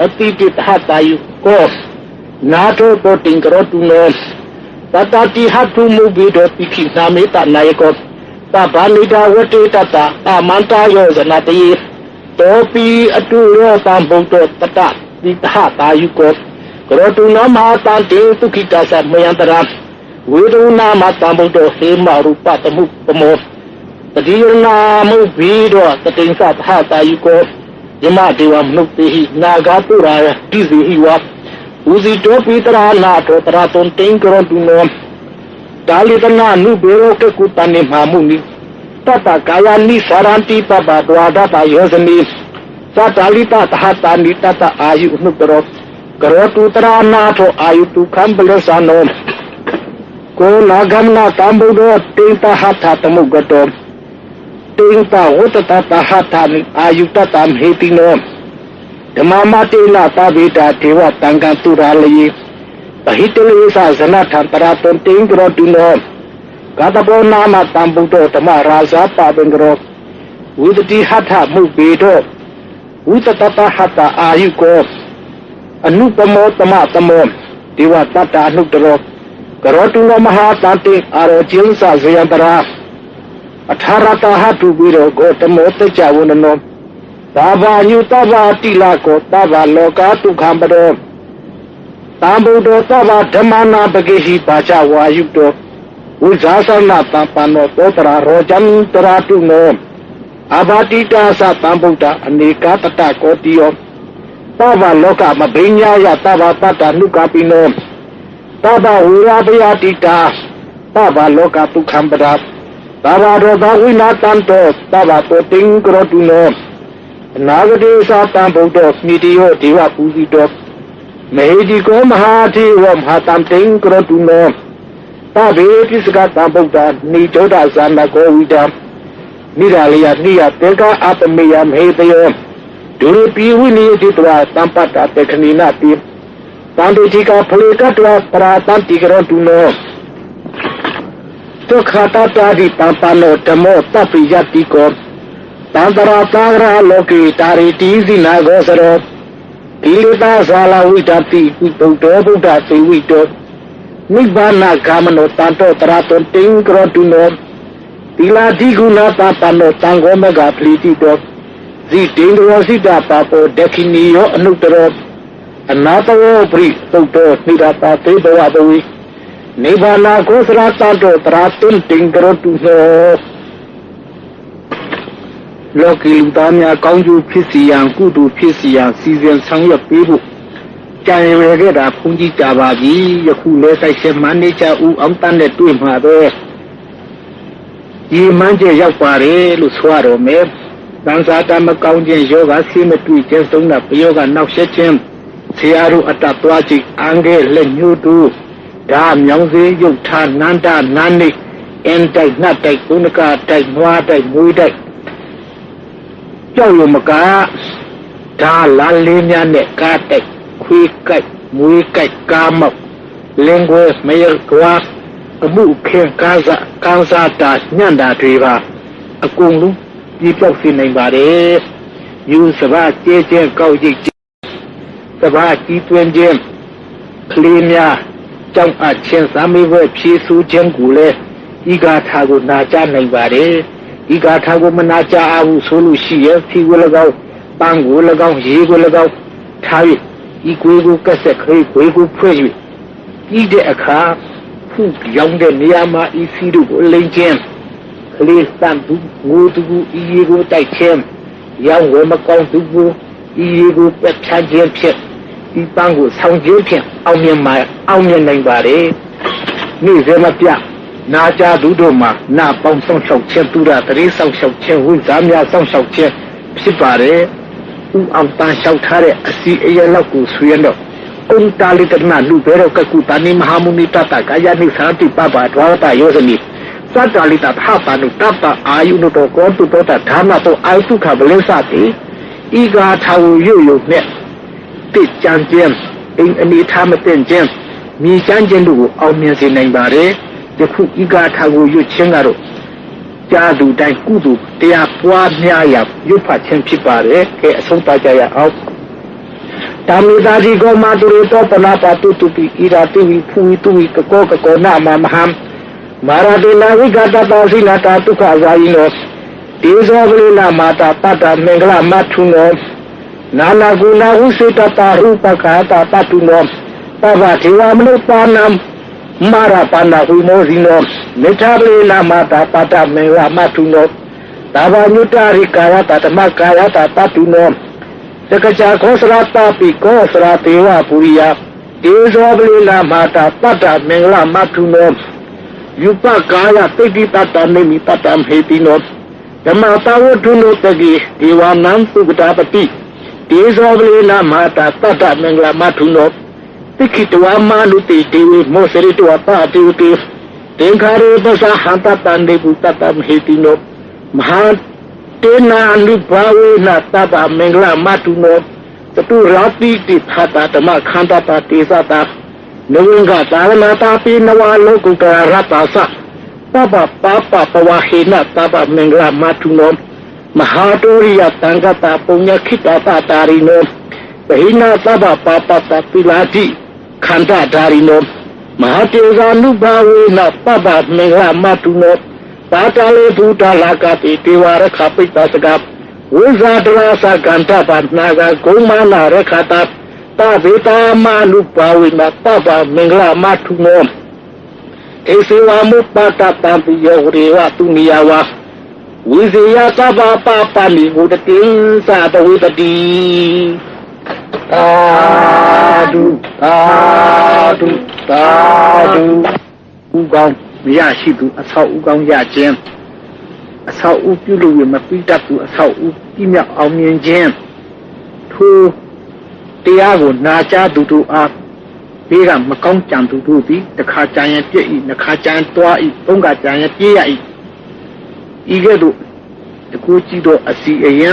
အပိတိတဟတယုကောနာတောတောတိံကရောတုနောတတတိဟတုမုဘေတောပိခိနာမေတနာယကောပဗာနိဒဝတေတတသမန္တာယောဇနတယေတောပိအတုရောတံဗုဒ္ဓတတတိတဟတာယုကောကရောတုနောမဟာတံတေသုခိတသမယံတရာဝေဒုနာမတံဗုဒ္ဓဟေမရူပတမှုပမောတတိယနာမုဘိတောတတိသသဟတာယုကောယမဒေဝမနုတေဟိနာဂာတုရာတိဇေဟိဝဥဇိတောပိတရာနာတောတရာတုံတိံကရောတုနောဒါလိတနာနုဘေရောကကုတနိမာမုနိတတကာယနိသရန္တိပပဒဝါဒတယောဇနိသတလိတသဟတာနိတတအာယုနုတရောကရောတုတရာနာထောအာယုတုခံပလသနောကိုနာဂမနာတံဗုဒ္ဓတိတဟထတမုဂတောတိင်တာဝတ္တတဟတာနိအာယုတတံဟေတိနောဓမ္မမတေနသဗ္ဗေတာဒေဝတံကံတုရာလေပဟိတလေသဇနထံတရာတုံတိံကရောတုနောဂတဘောနာမတံဗုဒ္ဓဓမ္မရာဇာပပင်ကရောဝိတတိဟထမုဘေတောဝိတတတဟတာအာယုကောအနုပမောတမတမောဒေဝတတအနုတရောကရောတုနောမဟာတန်တိအာရောကျင်းစဇယံတရာအထာရတဟတုဘိရောဂောတမောတကြဝနနောသာဘာညုတဘာတိလာကောသဘာလောကတုခံပရောတံဗုဒ္ဓသဘာဓမ္မနာပကိဟိပါချဝါယုတောဝိဇာသနာတံပန္နောသောတရာရောဇံတရာတုနောအဘာတိတာသတံဗုဒ္ဓအနေကတတကောတိယောသဘာလောကမဘိညာယသဘာတတနုကပိနောသဘာဝိရာပယတိတာသဘာလောကတုခံပရာ Tabado Bawina Tanto, Tabato Tingro Duno, Nagade Satan Bodos, Medio, Diva Puzido, Meiji Gomhati, Hatam Tingro Duno, Tabetis Gataboda, Nitoda Zana Govida, Nidalia Nia Tega Apamiam Hedeo, Duripi Winnie Ditra, Tampata Techninati, Tanditika Plicatra, Pratantigro Duno. Tukhata Tadi Tampano Tamo Tapijatiko Tantara Tagra Loki Tari Tizi Nagosaro Tilita Sala Vitati Vito Dati Vito Nibbana Kamano Tanto Traton Tinkro Tuno Tila Diguna Tapano Tango Mega Plitito Zitindro Sita Papo Dekinio Anutero Anatawo Pri Toto Nidata Teboadowi Nibana Gosra Tanto Tratun Tinkro Tuno Loki Ludamia Konju Pisian Kudu Pisian Season Sangya Pibu Janegeda Punji Javaji Yakule Sai Manager U Amtane Tuimade Yi Manje Yapare Luswaro Me Dansata Makonjin Yoga Symmetry Jesuna Yoga Nakshem Siaru Atatwaji Ange Lenyudu Dam Yongzi Yukta Nanda Nani Entai Natai Kunaka Tai Nuatai Muidai Chow Yumaka Da Lalinia Nekatai Kui Kai Mui Kai Kamap Language Mayor Kwa Amu Ken Kansa Da Nyanda Triva Akungu Yipok Sinabare Yu Saba Jejen Kau Jik Saba Jituen Jem Klinia Trong Chen Sami Web Shisu Jengule Iga Tago Naja Nabare Iga Tago Manaja Abu Solu Shia Tigulagao Bangulagao Yigulagao Tai Igugu Kasek Gugu Prayu Ide Aka Fu Young de Niama Isidu Linjem Kli Sandu Ngudu Igu Tai Chem Yang Wemakong Dugu Igu Pechan Jem Pet Ibangu Sang Jem Ao Mian Mai Ao Mian Nabare Ni Zemapia Naja Dudoma Na Bong Song Shou Chen Dura Tari Song Shou Chen Wu Zamia Song Shou Chen Pipare U Am Tan Shou Tare Asi Eya Laku Suyendo Kung Tali Tana Lubero Kakutani Mahamuni Tata Kayani Santi Papa Dwata Yosani Satali Tata Nu Tata Ayuno To Kontu Tota Dhana To Aitu Kabalesati Iga Tau Yu Net Tit Chan Jem In Ani Tamaten Jem Mi Chan Jem Lu Ao Mian Si Nabare Yaku Iga Tau Yu Chengaro Jadu Dai Kudu Tia Pua Nyaya Yupa Chen Pipare Ke Asonta Jaya Ao Tamidadi Go Madure Topana Patu Tupi Ira Tiwi Pui Tuwi Kako Nama Maham Maradena Vigata Basina Tatuka Zaino Tizavila Mata Pata Mengla Matuno Nana Guna Usita Rupa Kata Patuno Pavatiwa Mnupanam Mara Pana Humozino Metabila Mata Pata Mengla Matuno Tava Nutari Kayata Tamakayata Patuno Sekaja Kosrata Piko Sratewa Puria Tizavila Mata Pata Mengla Matuno Yupa Kaya Tegi Tata Nemi Patam Hetino Yamata Wotuno Tegi Diwanam Sugutapati Tizavila Mata Pata Mengla Matuno Tikitwa Manuti Tiwi Moseritua Pati Tenkare Basa Hanta Pande Putatam Hetino Mahat Tena Nubawe Nataba Mengla Matuno Tatu Rati Tithata Tama Khanta Pati Sata Nunga Tana Tapi Nawa Lokuka Ratasa Taba Papa Pawahina Taba Mengla Matuno Mahatoria Tangata Punya Kita Tarino Bahina Taba Papa Tapilati Kanta Darino Mahateza Nubawe na Taba Mengla Matuno Tatale Buta Lakati Tiwara Kapita Sagap Wizadra Saganta Patnaga Gomana Rekata Tabita Manu Pawina Taba Mengla Matuno Esiwa Mupata Tampiya Uriwa Tuniyawa Wiziya Taba Papa Ni Udatin Sada Udadi Tadu Tadu Tadu Ugong Yashidu Asau Ugong Yajem ဆောက်ဦးပြုလို့ရမပြီးတတ်သူအဆောက်ဦးပြမြောက်အောင်မြင်ခြင်းထိုတရားကိုနာကြားသူတို့အားဘေးကမကောင်းကြံသူတို့သည်တစ်ခါကြံရင်ပြည့်၏နှစ်ခါကြံတွား၏သုံးခါကြံရင်ပြေးရ၏ဤကဲ့သို့တကူကြည့်တော့အစီအယံ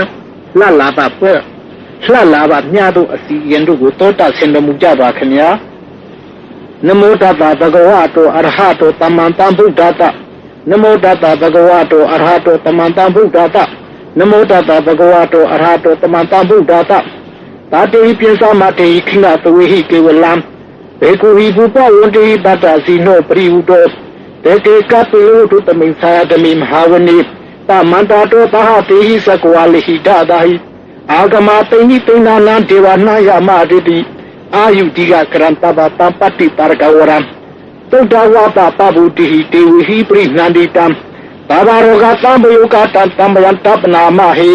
လှလာပါပွဲလှလာပါမြတ်တို့အစီအယံတို့ကိုတောတာဆင်တော်မူကြပါခင်ဗျာနမောတတ္တဗဂဝတောအရဟတောသမ္မာသမ္ဗုဒ္ဓတနမောတတ္တဗဂဝတောအရဟတောသမ္မာသမ္ဗုဒ္ဓတနမောတတ္တဗဂဝတောအရဟတောသမ္မာသမ္ဗုဒ္ဓတသာတေပိစ္ဆမတေခိနသဝေဟိကေဝလံဘေကုဟိဘူပဝန္တိတတ္တစီနောပရိဟုတောတေကေကပိယုတုတမိသာဓမိမဟာဝနိတမန္တာတောသဟတေဟိသကဝါလိဟိတသာဟိအာဂမတိညိတိနာနံဒေဝနာယမတိတိအာယုတိကကရံတဘတံပတ္တိတာရကဝရံသုဒ္ဓဝါပပဗုတိဟိတေဝဟိပရိနန္တိတံဘာဘာရောဂတံဘယုကတံတံယံတပနာမဟိ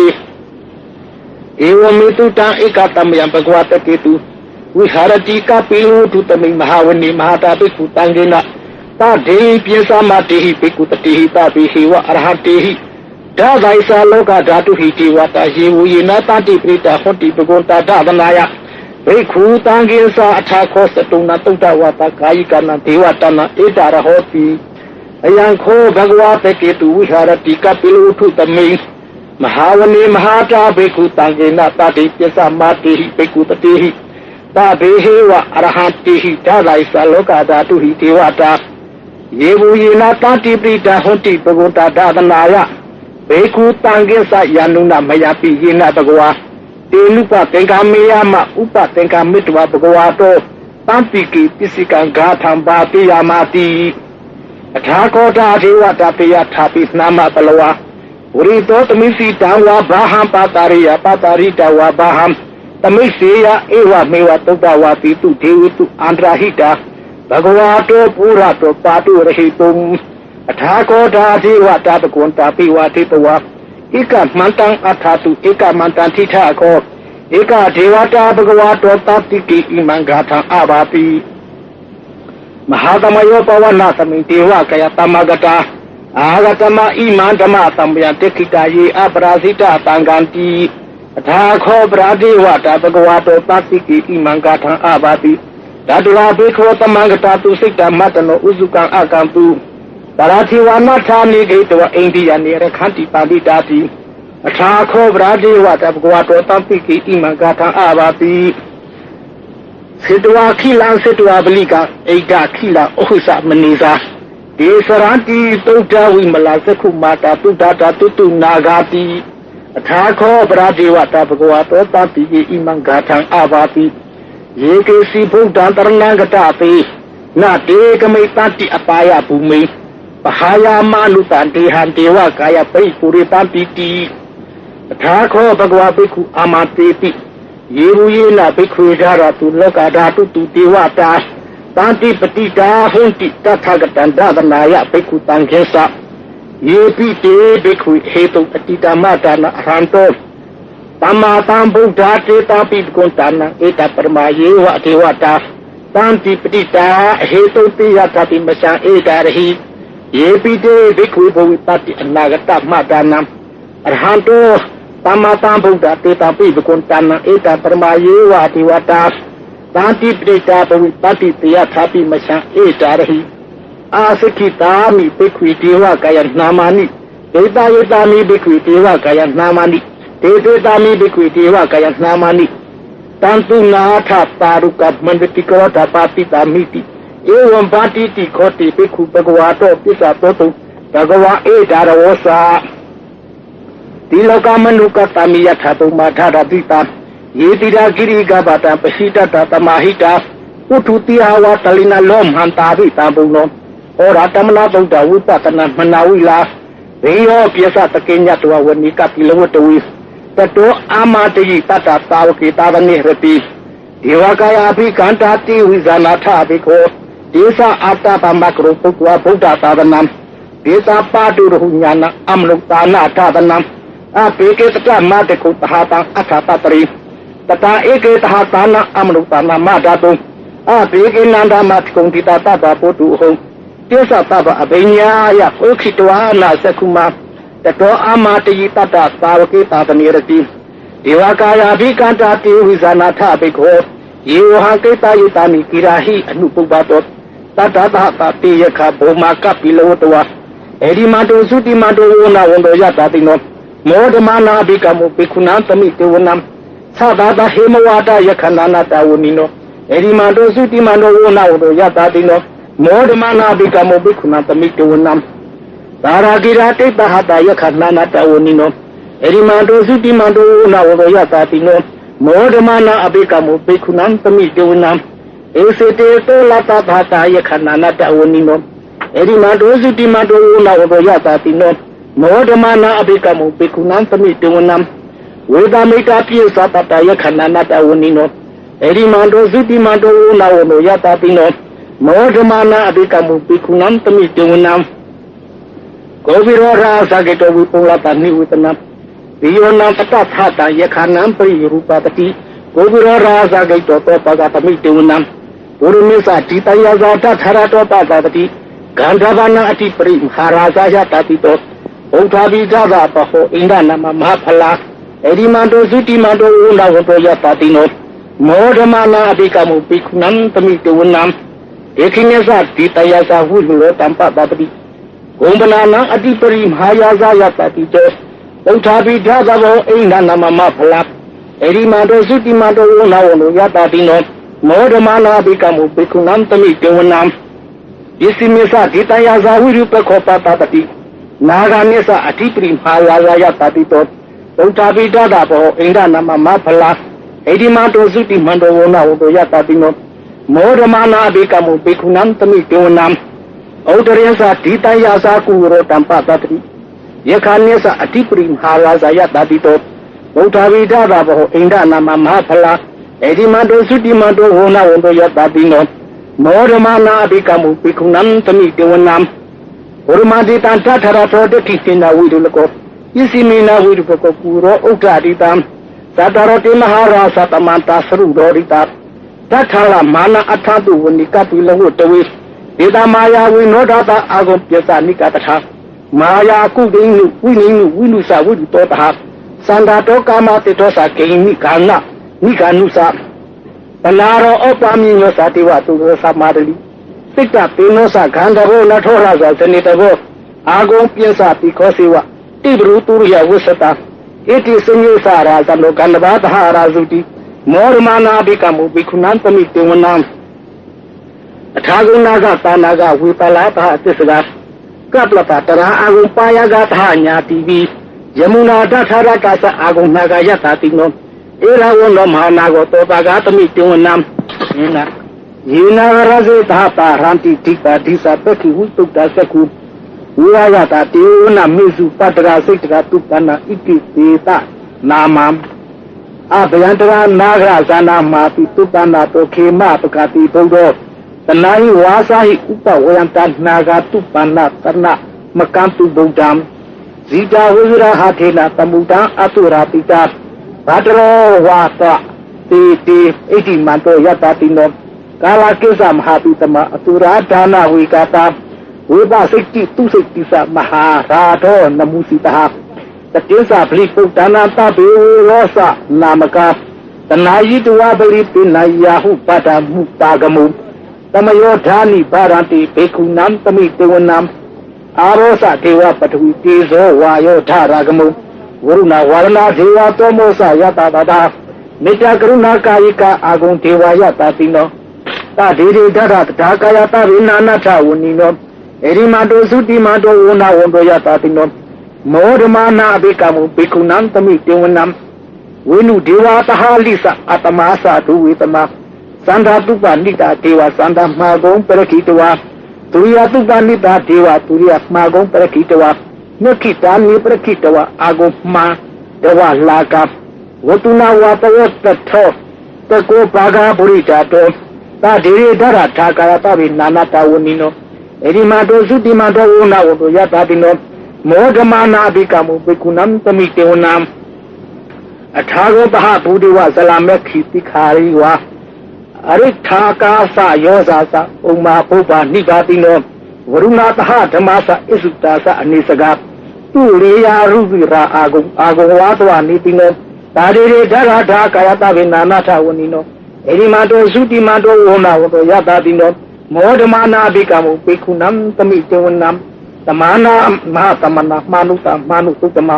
ဧဝမေတုတံဧကတံယံဘဂဝတကေတုဝိဟာရတိကပိလုတုတမိမဟာဝနိမဟာတာပိကုတံဂေနတဒေပိစ္ဆမတေဟိပိကုတတိဟိတပိဟိဝအရဟတေဟိဒါဒိုင်စာလောကဓာတုဟိတိဝတယေဝယေနတတိပရိတာဟောတိပဂုံတာဒဗနာယဘိက္ခုတံဂေသအထာခောစတုနာတုဒ္ဒဝါတကာယိကနာဒေဝတနာဧတာရဟောတိအယံခောဘဂဝတကေတုဝိဟာရတိကပိလုထုတမိမဟာဝနိမဟာတာဘိက္ခုတံဂေနတတိပိစ္ဆမတေဟိပိကုတတိဟိတဘေဟေဝအရဟတိဟိဒါဒိုင်စာလောကဓာတုဟိဒေဝတာယေဝယေနတတိပရိတာဟောတိပဂုံတာဒဗနာယဘေကုတံကိသယန္နုနမယပိယေနဘဂဝါတေနုပသင်္ကာမေယမဥပသင်္ကာမိတဝဘဂဝါတောတံပိကိပစ္စကံဂါထံပါတိယမတိအထာကောတာဒေဝတာပေယထာပိနာမပလဝါဝရိတောတမိစီတံဝါဘာဟံပါတာရိယပါတာရိတဝါဘာဟံတမိစေယဧဝမေဝသုဒ္ဓဝါပိတုဒေဝတုအန္တရာဟိတာဘဂဝါတောပုရတောပါတုရဟိတုံအထာကောတာဒေဝတာပကွန်တာပိဝါတိတဝါဧကမန္တံအထာတုဧကမန္တံထိထခောဧကဒေဝတာဘဂဝါတောတတိကိဣမံဂါထံအဘာပိမဟာသမယောပဝနာသမိဒေဝကယတမဂတာအာဂတမဣမံဓမ္မသံယတေခိတာယေအပရာဇိတတံဂန္တိအထာခောပရာဒေဝတာဘဂဝါတောတတိကိဣမံဂါထံအဘာပိဓာတုရာဘေခောတမံဂတာတုစိတ်တမတ္တနောဥစုကံအကံတုပရာတိဝနာထာနိဂိတဝအိန္ဒိယနေရခန္တိပါဠိတာတိအထာခောပရာဒေဝတာဘဂဝါတောတတိကိဣမံဂါထံအဘာပိစေတဝါခိလံစေတဝါပလိကဣဒခိလံဥဟိသမနိသာဒေစရတိသုဒ္ဓဝိမလာသက္ခုမာတာတုဒ္ဒတာတုတုနာဂာတိအထာခောပရာဒေဝတာဘဂဝါတောတတိကိဣမံဂါထံအဘာပိယေကေစီဗုဒ္ဓံတရဏံဂတပေနတေကမိတတိအပါယဘူမိပဟာယာမနုတံတေဟံဒေဝကာယပိပုရိတံပိတိအထာခောဘဂဝါဘိက္ခုအာမတေတိယေရူယေနဘိက္ခုဓာရတုလောကဓာတုတုဒေဝတာတန္တိပတိတာဟွန်တိတထာဂတန္တဗနာယဘိက္ခုတံခေသယေပိတေဘိက္ခုဟေတုအတိတမတာနအရဟံတောသမ္မာသမ္ဗုဒ္ဓတေတာပိကုဏ္ဍနာဧတပရမယေဝဒေဝတာတန္တိပတိတာဟေတုတိယသတိမရှံဧတာရဟိယေပိတေဘိက္ခုဘဝိတတိအနာဂတမတာနံအရဟံတောသမ္မာသမ္ဗုဒ္ဓတေတာပိကုဏ္ဍနာဧတပရမယေဝဒေဝတာတန္တိပတိတာဘဝိတတိတယသတိမရှံဧတာရဟိအာစခိတာမိဘိက္ခုဒေဝကာယနာမနိဒေတာယတာမိဘိက္ခုဒေဝကာယနာမနိဒေတေတာမိဘိက္ခုဒေဝကာယနာမနိတန်တုနာထပါရုကမန္တတိကောတာပါတိတာမိတိဧဝံပါတိတိခောတိဘိက္ခုဘဂဝါတောပစ္ဆတောတုဘဂဝါဧတာရဝောစာဒီလောကမနုကတမိယထာတုမာထရတိတာယေတိရာဂိရိကဘာတပရှိတတသမာဟိတာဥထုတိယဝတလိနာလောမဟန္တာဟိတာဘုံနောဩရာတမနာဗုဒ္ဓဝိပဿနာမနာဝိလာဘေယောပိယသတကေညတဝဝနိကပိလဝတဝိတတောအာမတယိတတသာဝကေတာဝနိရတိဒေဝကာယအဘိကန္တာတိဝိဇာနာထဘိခောဒေသအာတပမကရုပုတ္တဝဗုဒ္ဓသာသနံဒေသပါတုရဟုညာနာအမလုတာနာထသနံအဘေကေတတမတကုတဟတံအထာတတရိတတဧကေတဟတာနာအမလုတာနာမဓာတုအဘေကေနန္ဒမတကုံတိတတတပုတုဟုတေသတပအဘိညာယဥခိတဝါနာသက္ခုမ Tato amati tata savaki tatanirati. Devakaya bhikanta ti vizanatha bhikho. Yeohanketa yitani kirahi anupubatot. Tata tata ti yakha bhomaka pilotwa. Edimanto sutimanto wona wondo yatatino. Modamana bhikamu bhikunantami tewanam. Sadata hemawata yakhanana tawunino. Edimanto sutimanto wona wondo yatatino. Modamana bhikamu bhikunantami tewanam. Taragira te tahata yakhanana tawunino. Edimanto sutimanto wona wondo yatatino. Modamana abhikamu bhikunantami tewanam. Esete to lata tahata yakhanana tawunino. Edimanto sutimanto wona wondo yatatino. Modamana abhikamu bhikunantami tewanam. Vedamita piyasa tata yakhanana tawunino. Edimanto sutimanto wona wondo yatatino. Modamana abhikamu bhikunantami tewanam. Goviro rasa geto vipulata nivutanam. Viyonam tathata yakhanam priyurupatati. Goviro rasa geto topagatami tewanam. Urumisa titayasa tathara topatati. Gandhavana ati primharasa yatatito. Uttavi java paho indanama mahaphala. Edimanto sutimanto wona wondo yatatino. Modamana abhikamu bhikunantami tewanam. Ekinesa titayasa hulo tampa babadi. Gombanana adipari mahayasa yatatito. Uttavi java indanama mahaphala. Edimanto sutimanto wona wondo yatatino. Modamana abhikamu bhikunantami tewanam. Isimesa titayasa virupakhopa tatati. Naganesa adipari mahayasa yatatito. Uttavi java indanama mahaphala. Edimanto sutimanto wona wondo yatatino. Modamana abhikamu bhikunantami tewanam. Audaresa titayasa kuro tampa tatri. Yakhanesa adipari mahayasa yatatito. Uttavi java indanama mahaphala. Edimanto sutimanto wona wondo yatatino. Modamana abhikamu bhikunantami tewanam. Urumadita tatharato dekhisina virulako. Isimina virupako kuro uttaditam. Sadarati maharasa tamanta sarudorita. Tathala mana athatu vanikatilahu tawi. Eda maya vinodata agom pyasa nikatatha. Maya kudinu vininu vinusa virutotaha. Sandato kama tetosa keini kana nikanusa. Panaro opamino sativa tu samadali. Sikta pinosa gandhavo nathorasa sanitavo. Agom pyasa tikosiva. Tibru turya vusata. Iti senyusa razano gandhavataha razuti. Modamana abhikamu bhikunantami tewanam. Athagunaga tanaga vipalataha tisaga. Kaplata tara agum payagataha nyativi. Yamuna dathara kasa agum naga yatatino. Era wono mahanago topagatami tewanam. Yena raze tahapa ranti tika disa peki hutukta saku. Urayata tewana misu patra sikta tupana iki teta namam. Abhyantara nagra sana mati tupana to khema pakati bodo. Tanai wasahi upa wayanta naga tupana karna makantu bodam. Zita wira hathena tamuta aturapita. Patro wasa te iti manto yatatino. Kala kesa mahapitama aturadana wikata. Weba sikti tu sikti sa maharado namusitaha. Tatesa bliputana tabi rosa namaka. Tanayi tuwa balipinayahu pada mutagamu. Tamayodhani baranti bhikunam tami tewanam. Arosa dewa patwi tezo wayodha ragamu. Varuna varana dewa tomosa yatatata. Nitya karuna kayika agung dewa yatatino. Tadiri dharat dhakaya tavinana tawunino. Edimanto sutimanto wona wondo yatatino. Modamana abhikamu bhikunantami tewanam. Vinu deva tahalisa atamasa duvetama. Sandha tupanita deva sandha magom parakitawa. Turiya tupanita deva turiya magom parakitawa. Nakita ni parakitawa agom ma deva laka. Vatuna vatavatatho. Tako paga puritato. Tadiri dhara dhakaya tavinana tawunino. Edimanto sutimanto wona wondo yatatino. Modamana abhikamu bhikunantami tewanam. Athago baha budiwa salamekhi tikhariwa. Arithaka sa yosasa umma pupa nigatino. Varunataha dhamasa isutasa anisaga. သူလေယာရုပိရာအာဂုဝါသဝနိတိနောဒါရေဓာရဓာကာယတဗေနာနာထဝနိနောဣရိမတောသုတိမတောဝနာဝတောယတာတိနောမောဓမာနာဘိကမောပိခုနံသမိတေဝနံသမာနာမဟာသမနာမာနုတမာနုသုတမ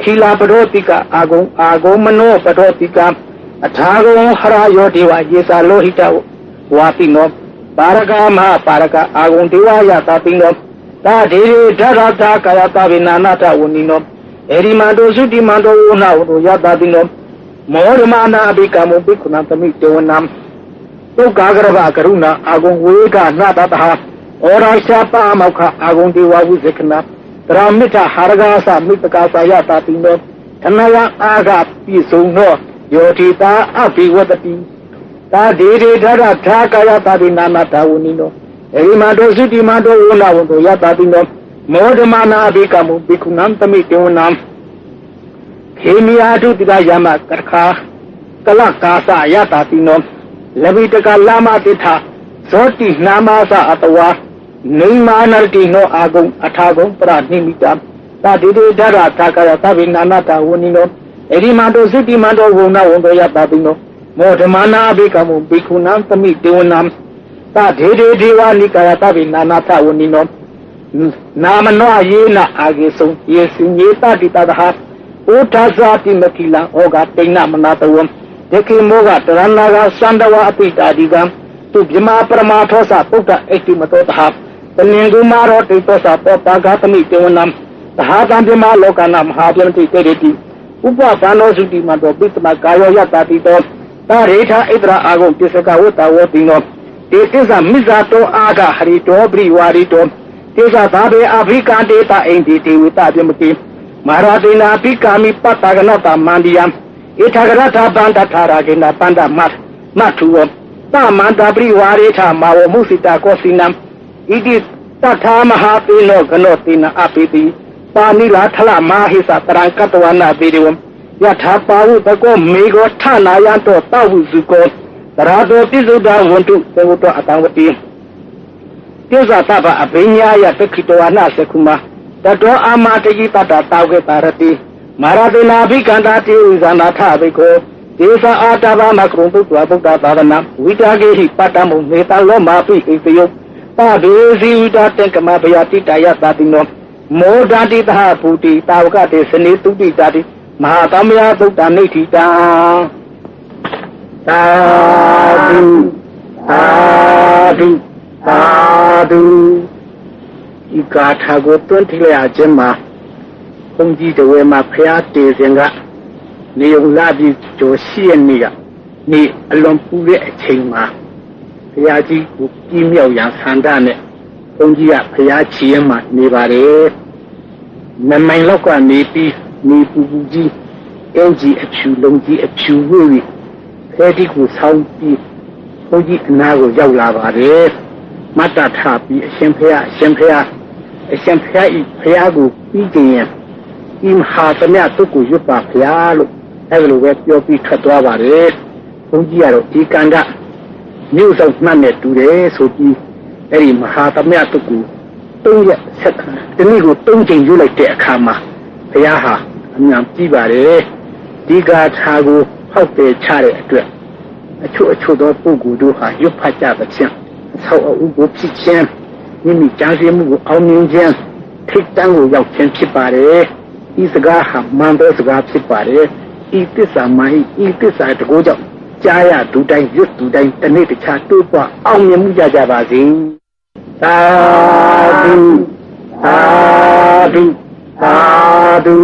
ခီလာပရောတိကအာဂုမနောပရောတိကအထာဂုံဟရယောဒေဝယေသာလောဟိတဝါတိနောပါရကမဟာပါရကအာဂုံဒေဝယတာတိနောသာဒေရေဓာရတာကာယတာဝိနာနာထဝနိနောဧရိမတောသုတိမတောဝနာဝတောယတာတိနောမောဓမာနာအဘိကမောပိခုဏသမိတေဝနံသုက္ကာကရဗကရုဏအာဂုံဝေကနာတတဟဩရာရှာပမောက္ခအာဂုံဒေဝဝုဇေကနာတရာမိထဟာရဂာသမိတကာသယတာတိနောဓနဝအာဂပိစုံနောယောတိတာအဘိဝတတိသာဒေရေဓာရထာကာယတာဝိနာနာထဝနိနောဧရိမတောသုတိမတောဝနာဝတောယတာတိနောမောဓမာနာအဘိကမောပိခုဏံသမိတေဝနံခေမိယာတုတိကယမကခာကလကာသယတာတိနောလဘိတကလာမတိထဇောတိနာမသအတဝါနိမာနရတိနောအာဂုံအထာဂုံပရနိမိတသာဒေဒေဓာရထာကာယသဗေနာနာတဝနိနောဧရိမတောသုတိမတောဝနာဝတောယတာတိနောမောဓမာနာအဘိကမောပိခုဏံသမိတေဝနံသာဒေဒေဒေဝနိကာယသဗေနာနာတဝနိနောနာမနောယေနအာဂေဆုံယေစင်ယေတတိတသဟဥထာဇာတိမကိလံဩဃတိဏမနာတဝံဒေကိမောဂတရဏဂသန္တဝအပိတာဒီကံသူဗြမာပရမထောသပုဒ္ဒအိတိမတောတဟတလင်္ဂုမာရောတိတောသပောပါဂသမိတေဝနံသဟာတံဗြမာလောကနာမဟာဗျံတိတေရတိဥပဘာနောစုတိမတောပိတမကာယောယတာတိတောတာရေထာဣတရာအာဂုံတိစကဝတ္တဝတိနောတေတိသမိဇာတောအာဂဟရိတောပရိဝါရိတောတေဇာဘာဘေအဖိကာတေတာအိန္ဒီတေဝတပြမတိမဟာတိနာပိကာမိပတ္တကနတမန္တိယံဧထဂရထဗန္တထာရာကေနပန္ဒမထုဝသမန္တပရိဝါရေထမာဝမုစိတာကောစီနံဣတိတထာမဟာသေနောကနောတိနအပိတိပါဏိလာထလမဟိသတရံကတဝနာပေရဝယထာပါဝုတကောမေကောထနာယံတောတဝုစုကောတရာတောပိစုဒ္ဓဝန္တုသေဝတောအတံဝတိတိဇာတဗအဘိညာယတခိတဝနာသကုမတတောအာမတတိတတတာဝေတာရတိမာရတိနာဘိကန္တာတိဝိဇာနာထဘိကောဒေသအာတဗမကရုံတုဗုဒ္ဓသာသနာဝိတာကေဟိပတ္တမုနေတလောမာပိဣတယောပဒေစီဝိတာတေကမဘယတိတယသတိနောမောဒတိတဟဘူတိတာဝကတေစနေတုတိတာတိမဟာသမယသုတ်တနိဋ္ဌိတံသာဓုသာဓုသာဓုဤကာထာကိုတွန်းထည့်ရခြင်းမှာဘုန်းကြီးတော်ဝဲမှာဖျားတည်စဉ်ကနေုံလာပြီးကျော်ရှိရနေကနေအလွန်ပူတဲ့အချိန်မှာဘုရားကြီးကိုကြီးမြောက်ရန်ဆန္ဒနဲ့ဘုန်းကြီးကဘုရားချီရမှာနေပါတယ်နမိုင်လောက်ကနေပြီးနေပူပူကြီးအင်းကြီးအဖြူလုံးကြီးအဖြူဝေးပြီးအဲဒီကိုဆောင်းပြီးဘုန်းကြီးအနာကိုရောက်လာပါတယ်မတ္တထပြီးအရှင်ဘုရားဤဘုရားကိုပြီးကြရင်ဤမဟာသမယတုတ်ကိုရွတ်ပါဘုရားလို့အဲဒီလိုပဲပြောပြီးထွက်သွားပါတယ်ဘုန်းကြီးကတော့ဒီကံကမြို့ဆောင်မှတ်နဲ့တူတယ်ဆိုပြီးအဲဒီမဟာသမယတုတ်ကို3 ရက်ဆက်ဒီနေ့ကို3 ချိန်ရွတ်လိုက်တဲ့အခါမှာဘုရားဟာအမြင်ကြည့်ပါတယ်ဒီကာထာကိုဖောက်တယ်ချတဲ့အတွက်အချို့သောပုဂ္ဂိုလ်တို့ဟာရွတ်ဖတ်ကြပါခြင်းဆောက်အဦကိုဖြစ်ခြင်းမိမိကြားသိမှုကိုအောင်မြင်ခြင်းထိတ်တန်းကိုရောက်ခြင်းဖြစ်ပါတယ်ဤစကားဟာမှန်သောစကားဖြစ်ပါတယ်ဤသစ္စာမှန်ဤသစ္စာတကိုးကြောင့်ကြားရဒုတိုင်းရွတ်ဒုတိုင်းတစ်နေ့တစ်ခြားတိုးပွားအောင်မြင်မှုကြပါစေသာဓုသာဓုသာဓု